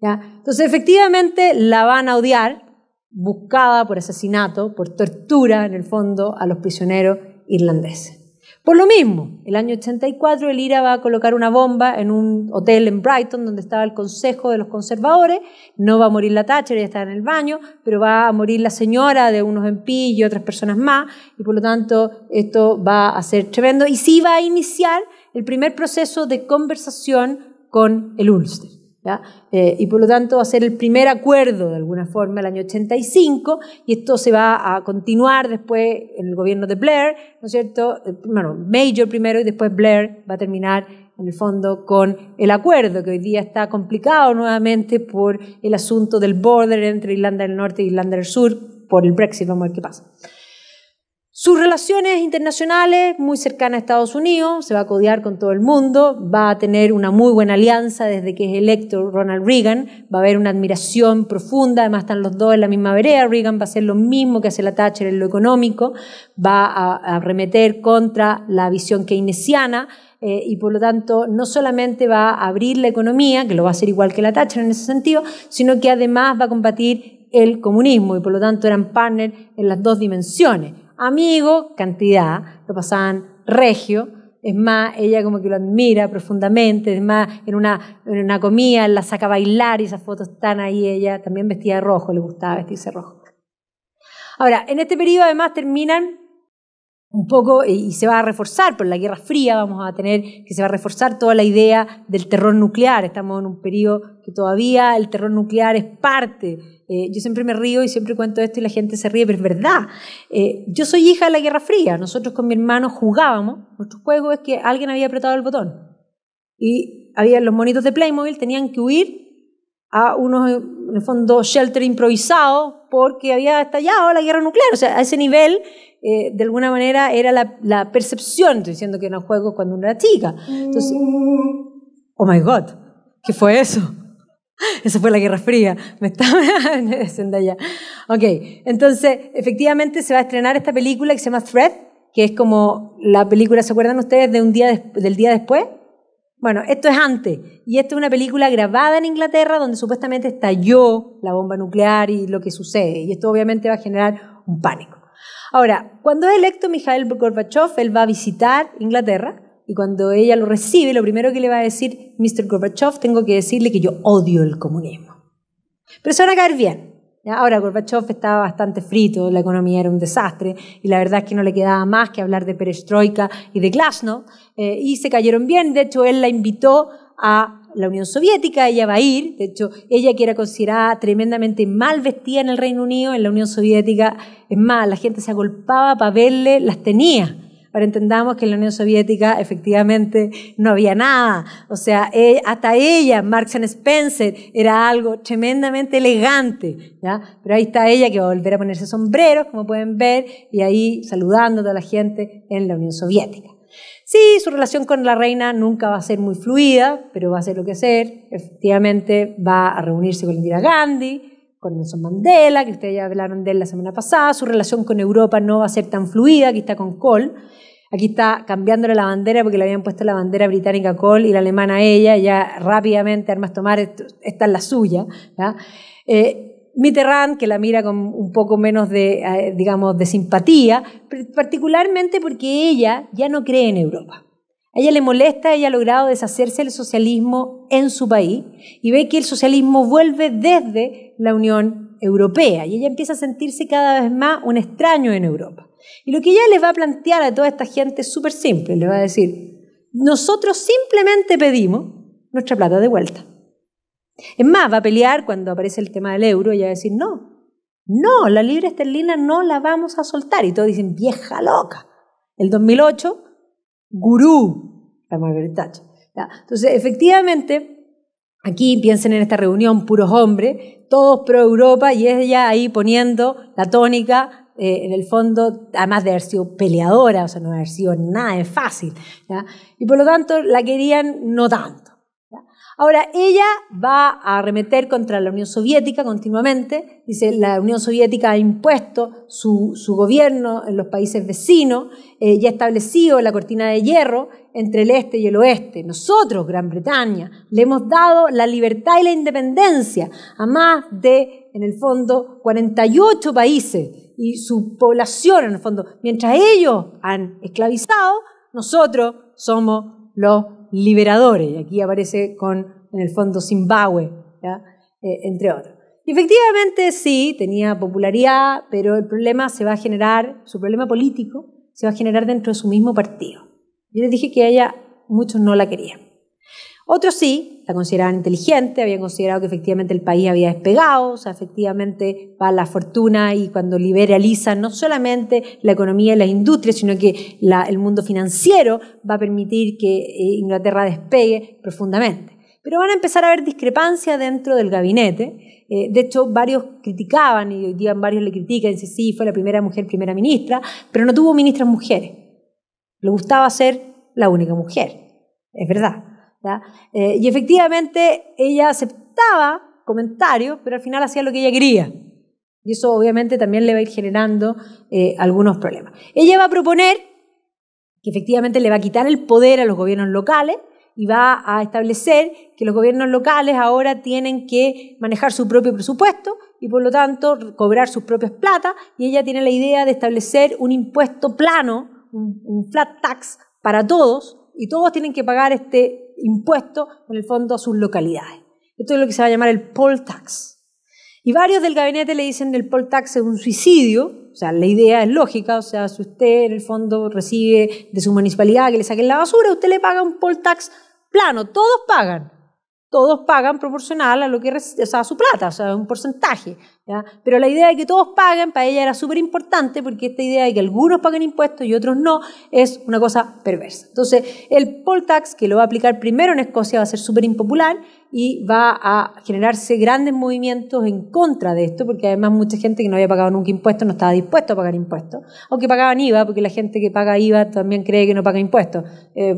¿Ya? Entonces, efectivamente, la van a odiar, buscada por asesinato, por tortura, en el fondo, a los prisioneros irlandeses. Por lo mismo, el año 84 el IRA va a colocar una bomba en un hotel en Brighton donde estaba el Consejo de los Conservadores. No va a morir la Thatcher, ella está en el baño, pero va a morir la señora de unos MPs y otras personas más, y por lo tanto esto va a ser tremendo. Y sí va a iniciar el primer proceso de conversación con el Ulster. ¿Ya? Y por lo tanto va a ser el primer acuerdo de alguna forma el año 85, y esto se va a continuar después en el gobierno de Blair, ¿no es cierto? Bueno, Major primero y después Blair va a terminar en el fondo con el acuerdo, que hoy día está complicado nuevamente por el asunto del border entre Irlanda del Norte e Irlanda del Sur, por el Brexit. Vamos a ver qué pasa. Sus relaciones internacionales, muy cercanas a Estados Unidos, se va a codear con todo el mundo, va a tener una muy buena alianza desde que es electo Ronald Reagan, va a haber una admiración profunda, además están los dos en la misma vereda. Reagan va a hacer lo mismo que hace la Thatcher en lo económico, va a arremeter contra la visión keynesiana, y por lo tanto no solamente va a abrir la economía, que lo va a hacer igual que la Thatcher en ese sentido, sino que además va a combatir el comunismo, y por lo tanto eran partners en las dos dimensiones. Amigo, cantidad, lo pasaban regio, es más, ella como que lo admira profundamente, es más, en una comida la saca a bailar y esas fotos están ahí, ella también vestida de rojo, le gustaba vestirse rojo. Ahora, en este periodo además terminan un poco, y se va a reforzar por la Guerra Fría, vamos a tener que se va a reforzar toda la idea del terror nuclear. Estamos en un periodo que todavía el terror nuclear es parte. Yo siempre me río y siempre cuento esto y la gente se ríe, pero es verdad. Yo soy hija de la Guerra Fría. Nosotros con mi hermano jugábamos. Nuestro juego es que alguien había apretado el botón y había los monitos de Playmobil, tenían que huir a unos, en el fondo, shelter improvisados porque había estallado la guerra nuclear. O sea, a ese nivel, de alguna manera, era la percepción. Estoy diciendo que no juego cuando uno era chica. Entonces, oh my God, ¿qué fue eso? Eso fue la Guerra Fría. Me estaba diciendo allá. Ok, entonces, efectivamente se va a estrenar esta película que se llama Thread, que es como la película, ¿se acuerdan ustedes del día después? Bueno, esto es antes, y esto es una película grabada en Inglaterra donde supuestamente estalló la bomba nuclear y lo que sucede, y esto obviamente va a generar un pánico. Ahora, cuando es electo Mikhail Gorbachev, él va a visitar Inglaterra, y cuando ella lo recibe, lo primero que le va a decir, Mr. Gorbachev, tengo que decirle que yo odio el comunismo. Pero se van a caer bien. Ahora, Gorbachev estaba bastante frito, la economía era un desastre, y la verdad es que no le quedaba más que hablar de perestroika y de glasnost, y se cayeron bien. De hecho, él la invitó a la Unión Soviética, ella va a ir. De hecho, ella, que era considerada tremendamente mal vestida en el Reino Unido, en la Unión Soviética, es más, la gente se agolpaba para verle, las tenía. Ahora entendamos que en la Unión Soviética efectivamente no había nada. O sea, hasta ella, Marks and Spencer, era algo tremendamente elegante, ¿ya? Pero ahí está ella, que va a volver a ponerse sombreros, como pueden ver, y ahí saludando a toda la gente en la Unión Soviética. Sí, su relación con la reina nunca va a ser muy fluida, pero va a ser lo que ser. Efectivamente va a reunirse con Indira Gandhi, con Nelson Mandela, que ustedes ya hablaron de él la semana pasada. Su relación con Europa no va a ser tan fluida. Aquí está con Kohl. Aquí está cambiándole la bandera porque le habían puesto la bandera británica a Kohl y la alemana a ella. Ya rápidamente, armas tomar, esta es la suya, ¿ya? Mitterrand, que la mira con un poco menos de, digamos, de simpatía, particularmente porque ella ya no cree en Europa. A ella le molesta, ella ha logrado deshacerse del socialismo en su país y ve que el socialismo vuelve desde la Unión Europea, y ella empieza a sentirse cada vez más un extraño en Europa. Y lo que ella les va a plantear a toda esta gente es súper simple. Le va a decir, nosotros simplemente pedimos nuestra plata de vuelta. Es más, va a pelear cuando aparece el tema del euro, y ella va a decir, no, la libra esterlina no la vamos a soltar. Y todos dicen, vieja loca. El 2008, gurú, la Margaret Thatcher. Entonces, efectivamente, aquí piensen en esta reunión, puros hombres, todos pro Europa, y ella ahí poniendo la tónica, en el fondo, además de haber sido peleadora, o sea, no haber sido nada de fácil, ¿ya? Y por lo tanto la querían no tanto, ¿ya? Ahora, ella va a arremeter contra la Unión Soviética continuamente. Dice, la Unión Soviética ha impuesto su gobierno en los países vecinos, ya ha establecido la cortina de hierro entre el este y el oeste. Nosotros, Gran Bretaña, le hemos dado la libertad y la independencia a más de, en el fondo, 48 países, y su población, en el fondo, mientras ellos han esclavizado, nosotros somos los liberadores. Y aquí aparece en el fondo, Zimbabue, ¿ya? Entre otros. Y efectivamente sí, tenía popularidad, pero el problema su problema político se va a generar dentro de su mismo partido. Yo les dije que ella, muchos no la querían. Otros sí, la consideraban inteligente, habían considerado que efectivamente el país había despegado, o sea, efectivamente va la fortuna y cuando liberalizan no solamente la economía y las industrias, sino que el mundo financiero va a permitir que Inglaterra despegue profundamente. Pero van a empezar a haber discrepancias dentro del gabinete. De hecho, varios criticaban, y hoy día varios le critican, dicen, sí, fue la primera mujer primera ministra, pero no tuvo ministras mujeres. Le gustaba ser la única mujer, es verdad. ¿Ya? Y efectivamente ella aceptaba comentarios, pero al final hacía lo que ella quería. Y eso obviamente también le va a ir generando algunos problemas. Ella va a proponer que efectivamente le va a quitar el poder a los gobiernos locales y va a establecer que los gobiernos locales ahora tienen que manejar su propio presupuesto y por lo tanto cobrar sus propias platas, y ella tiene la idea de establecer un impuesto plano, un flat tax para todos, y todos tienen que pagar este impuesto en el fondo a sus localidades. Esto es lo que se va a llamar el poll tax. Y varios del gabinete le dicen que el poll tax es un suicidio, o sea, la idea es lógica, o sea, si usted en el fondo recibe de su municipalidad que le saquen la basura, usted le paga un poll tax plano, todos pagan proporcional a lo que, o sea, a su plata, o sea, un porcentaje, ¿ya? Pero la idea de que todos paguen para ella era súper importante porque esta idea de que algunos paguen impuestos y otros no es una cosa perversa. Entonces, el poll tax, que lo va a aplicar primero en Escocia, va a ser súper impopular y va a generarse grandes movimientos en contra de esto, porque además mucha gente que no había pagado nunca impuestos no estaba dispuesto a pagar impuestos, aunque pagaban IVA, porque la gente que paga IVA también cree que no paga impuestos,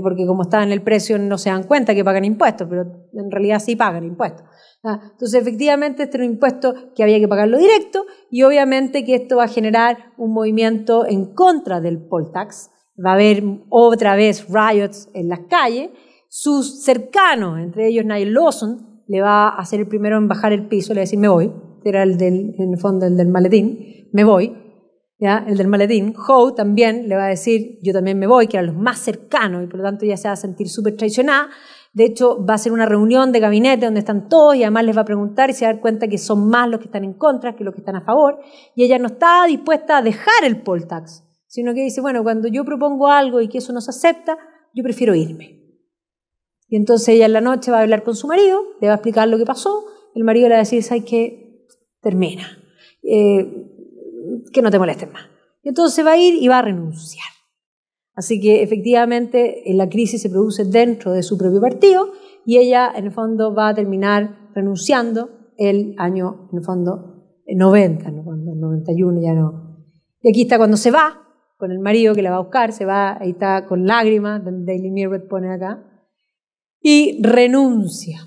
porque como está en el precio no se dan cuenta que pagan impuestos, pero en realidad sí pagan impuestos. Entonces, efectivamente, este era un impuesto que había que pagarlo directo y obviamente que esto va a generar un movimiento en contra del poll tax. Va a haber otra vez riots en las calles. Sus cercanos, entre ellos Niall Lawson, le va a ser el primero en bajar el piso, le va a decir me voy, era en el fondo el del maletín, me voy, ¿ya? El del maletín. Howe también le va a decir yo también me voy, que eran los más cercanos y por lo tanto ella se va a sentir súper traicionada. De hecho, va a ser una reunión de gabinete donde están todos y además les va a preguntar y se va a dar cuenta que son más los que están en contra que los que están a favor. Y ella no está dispuesta a dejar el poll tax, sino que dice, bueno, cuando yo propongo algo y que eso no se acepta, yo prefiero irme. Y entonces ella en la noche va a hablar con su marido, le va a explicar lo que pasó. El marido le va a decir, ¿sabes qué? Termina. Que no te molestes más. Y entonces va a ir y va a renunciar. Así que efectivamente la crisis se produce dentro de su propio partido y ella en el fondo va a terminar renunciando el año en el fondo 90, ¿no? Cuando el 91 ya no. Y aquí está cuando se va con el marido que la va a buscar, se va, ahí está con lágrimas, el Daily Mirror pone acá, y renuncia.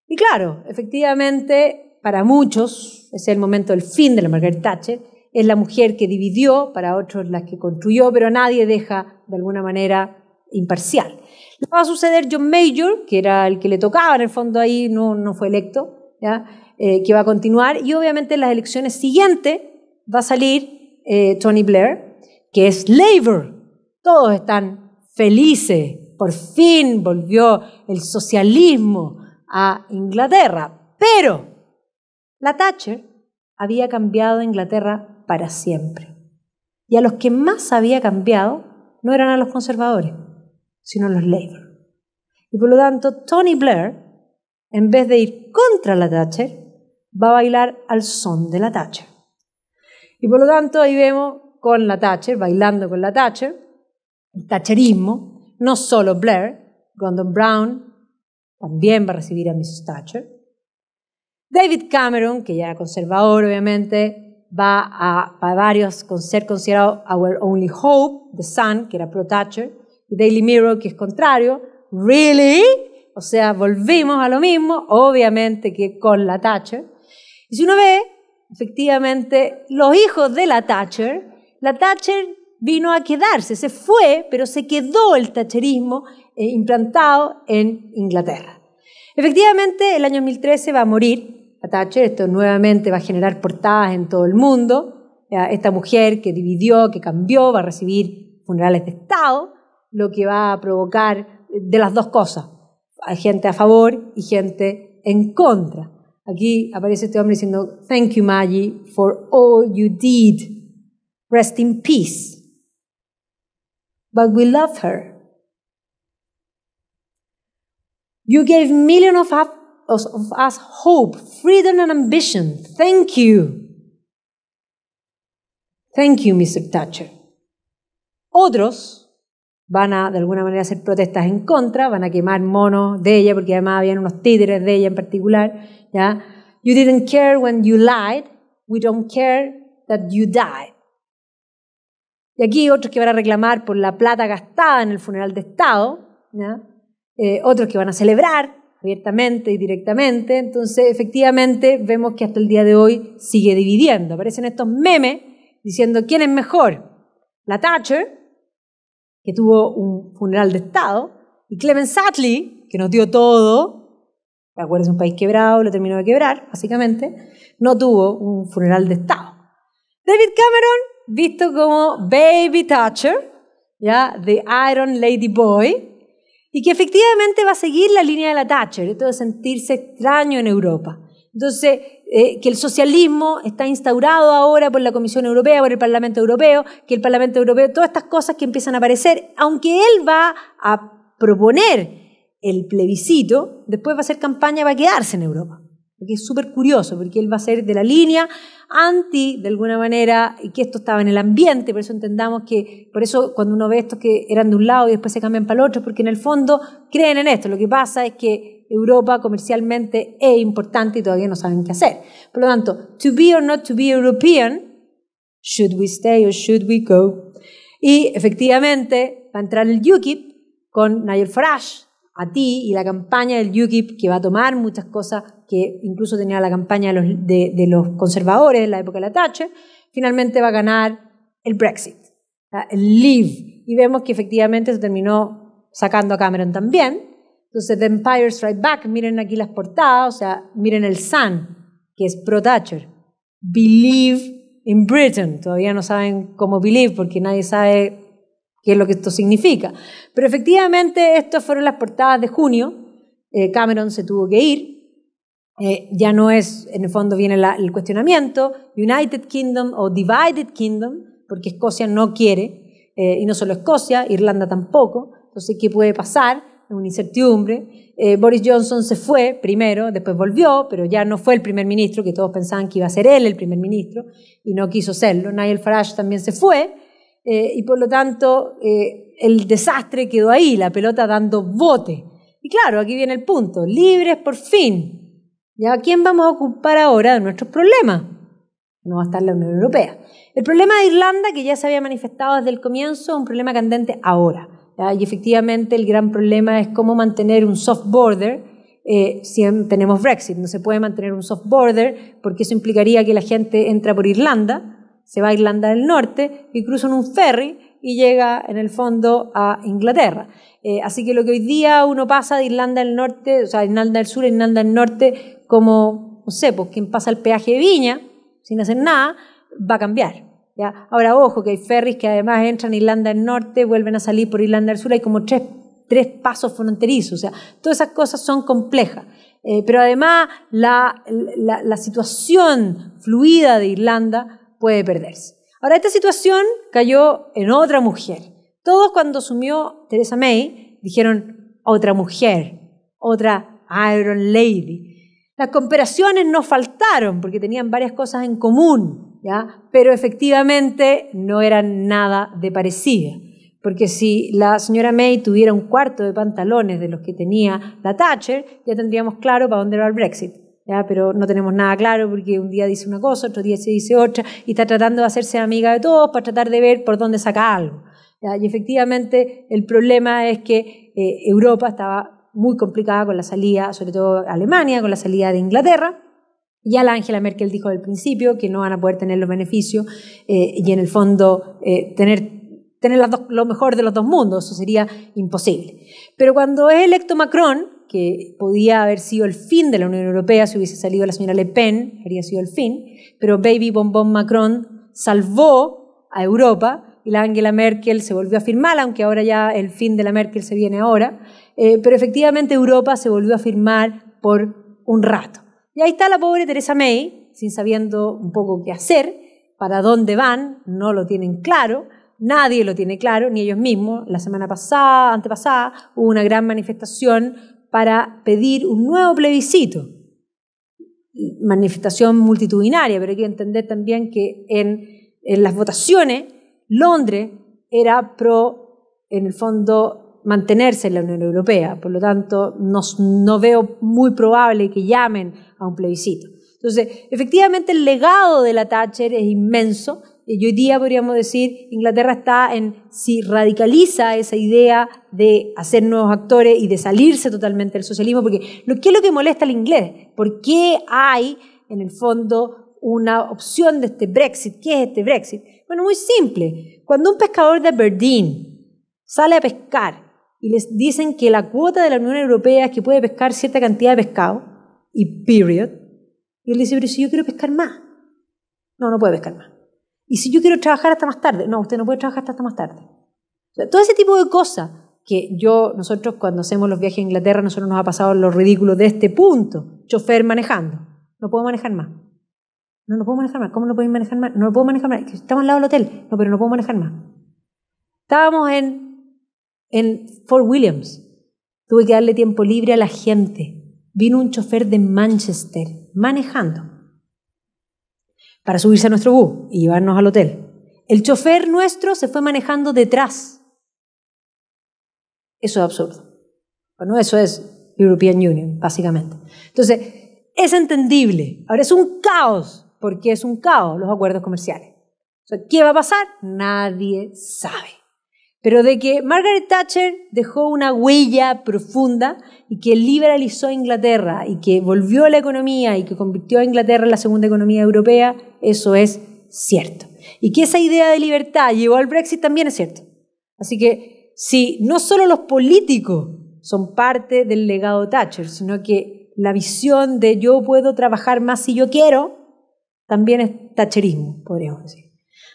Y claro, efectivamente para muchos ese es el momento del fin de la Margaret Thatcher. Es la mujer que dividió, para otros la que construyó, pero nadie deja de alguna manera imparcial. Le va a suceder John Major, que era el que le tocaba, en el fondo ahí no fue electo, ¿ya? Que va a continuar, y obviamente en las elecciones siguientes va a salir Tony Blair, que es Labour. Todos están felices, por fin volvió el socialismo a Inglaterra, pero la Thatcher había cambiado a Inglaterra para siempre. Y a los que más había cambiado no eran a los conservadores, sino a los Labour. Y por lo tanto, Tony Blair, en vez de ir contra la Thatcher, va a bailar al son de la Thatcher. Y por lo tanto, ahí vemos con la Thatcher, bailando con la Thatcher, el thatcherismo, no solo Blair, Gordon Brown también va a recibir a Mrs. Thatcher. David Cameron, que ya era conservador, obviamente, va a varios ser considerado Our Only Hope, The Sun, que era pro-Thatcher, y Daily Mirror, que es contrario. ¿Really? O sea, volvimos a lo mismo, obviamente que con la Thatcher. Y si uno ve, efectivamente, los hijos de la Thatcher vino a quedarse, se fue, pero se quedó el thatcherismo implantado en Inglaterra. Efectivamente, el año 2013 va a morir a Thatcher. Esto nuevamente va a generar portadas en todo el mundo. Esta mujer que dividió, que cambió, va a recibir funerales de Estado. lo que va a provocar de las dos cosas. Hay gente a favor y gente en contra. Aquí aparece este hombre diciendo, "Thank you, Maggie, for all you did. Rest in peace. But we love her. You gave millions of us hope, freedom and ambition. Thank you. Thank you, Mr. Thatcher." Otros van a, de alguna manera, hacer protestas en contra, van a quemar monos de ella, porque además habían unos títeres de ella en particular, ¿ya? "You didn't care when you lied. We don't care that you died." Y aquí otros que van a reclamar por la plata gastada en el funeral de Estado, ¿ya? Otros que van a celebrar abiertamente y directamente. Entonces, efectivamente, vemos que hasta el día de hoy sigue dividiendo. Aparecen estos memes diciendo quién es mejor, la Thatcher, que tuvo un funeral de Estado, y Clement Attlee, que nos dio todo, acuérdense, un país quebrado, lo terminó de quebrar, básicamente, no tuvo un funeral de Estado. David Cameron, visto como Baby Thatcher, ¿ya? The Iron Lady Boy, y que efectivamente va a seguir la línea de la Thatcher, esto de sentirse extraño en Europa. Entonces, que el socialismo está instaurado ahora por la Comisión Europea, por el Parlamento Europeo, que el Parlamento Europeo, todas estas cosas que empiezan a aparecer, aunque él va a proponer el plebiscito, después va a hacer campaña para quedarse en Europa. Porque es súper curioso, porque él va a ser de la línea anti, de alguna manera, y que esto estaba en el ambiente, por eso entendamos que, por eso cuando uno ve estos que eran de un lado y después se cambian para el otro, porque en el fondo creen en esto. Lo que pasa es que Europa comercialmente es importante y todavía no saben qué hacer. Por lo tanto, to be or not to be European, should we stay or should we go? Y efectivamente va a entrar el UKIP con Nigel Farage, a ti, y la campaña del UKIP, que va a tomar muchas cosas que incluso tenía la campaña de los conservadores en la época de la Thatcher. Finalmente va a ganar el Brexit, el Leave, y vemos que efectivamente se terminó sacando a Cameron también. Entonces, The Empire Strikes Back, miren aquí las portadas, o sea, miren el Sun, que es pro-Thatcher. Believe in Britain, todavía no saben cómo believe porque nadie sabe qué es lo que esto significa. Pero efectivamente, estas fueron las portadas de junio. Cameron se tuvo que ir. Ya no es, en el fondo viene el cuestionamiento, United Kingdom o Divided Kingdom, porque Escocia no quiere, y no solo Escocia, Irlanda tampoco. Entonces, ¿qué puede pasar? Una incertidumbre. Boris Johnson se fue primero, después volvió, pero ya no fue el primer ministro, que todos pensaban que iba a ser él el primer ministro, y no quiso serlo. Nigel Farage también se fue, y por lo tanto el desastre quedó ahí, la pelota dando bote. Y claro, aquí viene el punto, libres por fin. ¿Ya? ¿A quién vamos a ocupar ahora de nuestros problemas? No va a estar la Unión Europea. El problema de Irlanda, que ya se había manifestado desde el comienzo, es un problema candente ahora. ¿Ya? Y efectivamente el gran problema es cómo mantener un soft border si tenemos Brexit. No se puede mantener un soft border porque eso implicaría que la gente entra por Irlanda, se va a Irlanda del Norte y cruza en un ferry y llega en el fondo a Inglaterra. Así que lo que hoy día uno pasa de Irlanda del Norte, o sea, Irlanda del Sur a Irlanda del Norte, como, no sé, pues quien pasa el peaje de Viña sin hacer nada, va a cambiar. ¿Ya? Ahora, ojo, que hay ferries que además entran a Irlanda del Norte, vuelven a salir por Irlanda del Sur, hay como tres pasos fronterizos, o sea, todas esas cosas son complejas. Pero además la situación fluida de Irlanda puede perderse. Ahora, esta situación cayó en otra mujer. Todos cuando asumió Theresa May dijeron otra mujer, otra Iron Lady. Las comparaciones no faltaron porque tenían varias cosas en común, ¿ya? Pero efectivamente no eran nada de parecida. Porque si la señora May tuviera un cuarto de pantalones de los que tenía la Thatcher, ya tendríamos claro para dónde va el Brexit. ¿Ya? Pero no tenemos nada claro porque un día dice una cosa, otro día se dice otra, y está tratando de hacerse amiga de todos para tratar de ver por dónde saca algo. ¿Ya? Y efectivamente el problema es que Europa estaba muy complicada con la salida, sobre todo Alemania, con la salida de Inglaterra. Ya la Angela Merkel dijo al principio que no van a poder tener los beneficios y en el fondo tener lo mejor de los dos mundos, eso sería imposible. Pero cuando es electo Macron, que podía haber sido el fin de la Unión Europea si hubiese salido la señora Le Pen, habría sido el fin, pero Baby Bonbon Macron salvó a Europa y la Angela Merkel se volvió a firmar, aunque ahora ya el fin de la Merkel se viene ahora, pero efectivamente Europa se volvió a firmar por un rato. Y ahí está la pobre Theresa May, sin sabiendo un poco qué hacer, para dónde van, no lo tienen claro, nadie lo tiene claro, ni ellos mismos. La semana pasada, antepasada, hubo una gran manifestación para pedir un nuevo plebiscito. Manifestación multitudinaria, pero hay que entender también que en las votaciones, Londres era en el fondo, mantenerse en la Unión Europea. Por lo tanto, no veo muy probable que llamen a un plebiscito. Entonces, efectivamente, el legado de la Thatcher es inmenso. Y hoy día podríamos decir, Inglaterra está si radicaliza esa idea de hacer nuevos actores y de salirse totalmente del socialismo, porque ¿qué es lo que molesta al inglés? ¿Por qué hay, en el fondo, una opción de este Brexit? ¿Qué es este Brexit? Bueno, muy simple. Cuando un pescador de Aberdeen sale a pescar y les dicen que la cuota de la Unión Europea es que puede pescar cierta cantidad de pescado, y period, y él dice, pero si yo quiero pescar más. No puede pescar más. Y si yo quiero trabajar hasta más tarde, no, usted no puede trabajar hasta más tarde. O sea, todo ese tipo de cosas que nosotros cuando hacemos los viajes a Inglaterra, nosotros nos ha pasado lo ridículo de este punto. Chofer manejando. No puedo manejar más. No puedo manejar más. ¿Cómo no puedo manejar más? No puedo manejar más. Estamos al lado del hotel. No, pero no puedo manejar más. Estábamos en Fort Williams. Tuve que darle tiempo libre a la gente. Vino un chofer de Manchester manejando para subirse a nuestro bus y llevarnos al hotel. El chofer nuestro se fue manejando detrás. Eso es absurdo. Bueno, eso es European Union, básicamente. Entonces, es entendible. Ahora es un caos. ¿Por qué es un caos? Los acuerdos comerciales. O sea, ¿qué va a pasar? Nadie sabe. Pero de que Margaret Thatcher dejó una huella profunda y que liberalizó Inglaterra y que volvió a la economía y que convirtió a Inglaterra en la segunda economía europea, eso es cierto. Y que esa idea de libertad llevó al Brexit también es cierto. Así que si no solo los políticos son parte del legado Thatcher, sino que la visión de yo puedo trabajar más si yo quiero, también es thatcherismo, podríamos decir.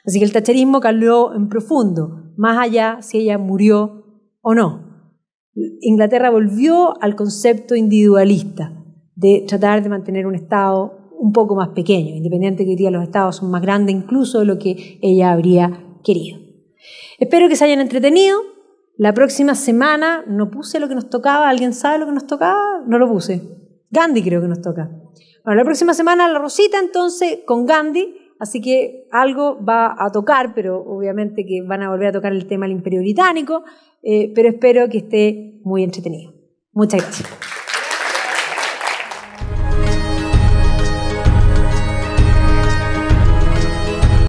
Así que el thatcherismo caló en profundo, más allá si ella murió o no. Inglaterra volvió al concepto individualista de tratar de mantener un Estado un poco más pequeño, independiente que hoy día los Estados son más grandes incluso de lo que ella habría querido. Espero que se hayan entretenido. La próxima semana no puse lo que nos tocaba. ¿Alguien sabe lo que nos tocaba? No lo puse. Gandhi creo que nos toca. Bueno, la próxima semana la Rosita entonces con Gandhi. Así que algo va a tocar, pero obviamente que van a volver a tocar el tema del Imperio Británico, pero espero que esté muy entretenido. Muchas gracias.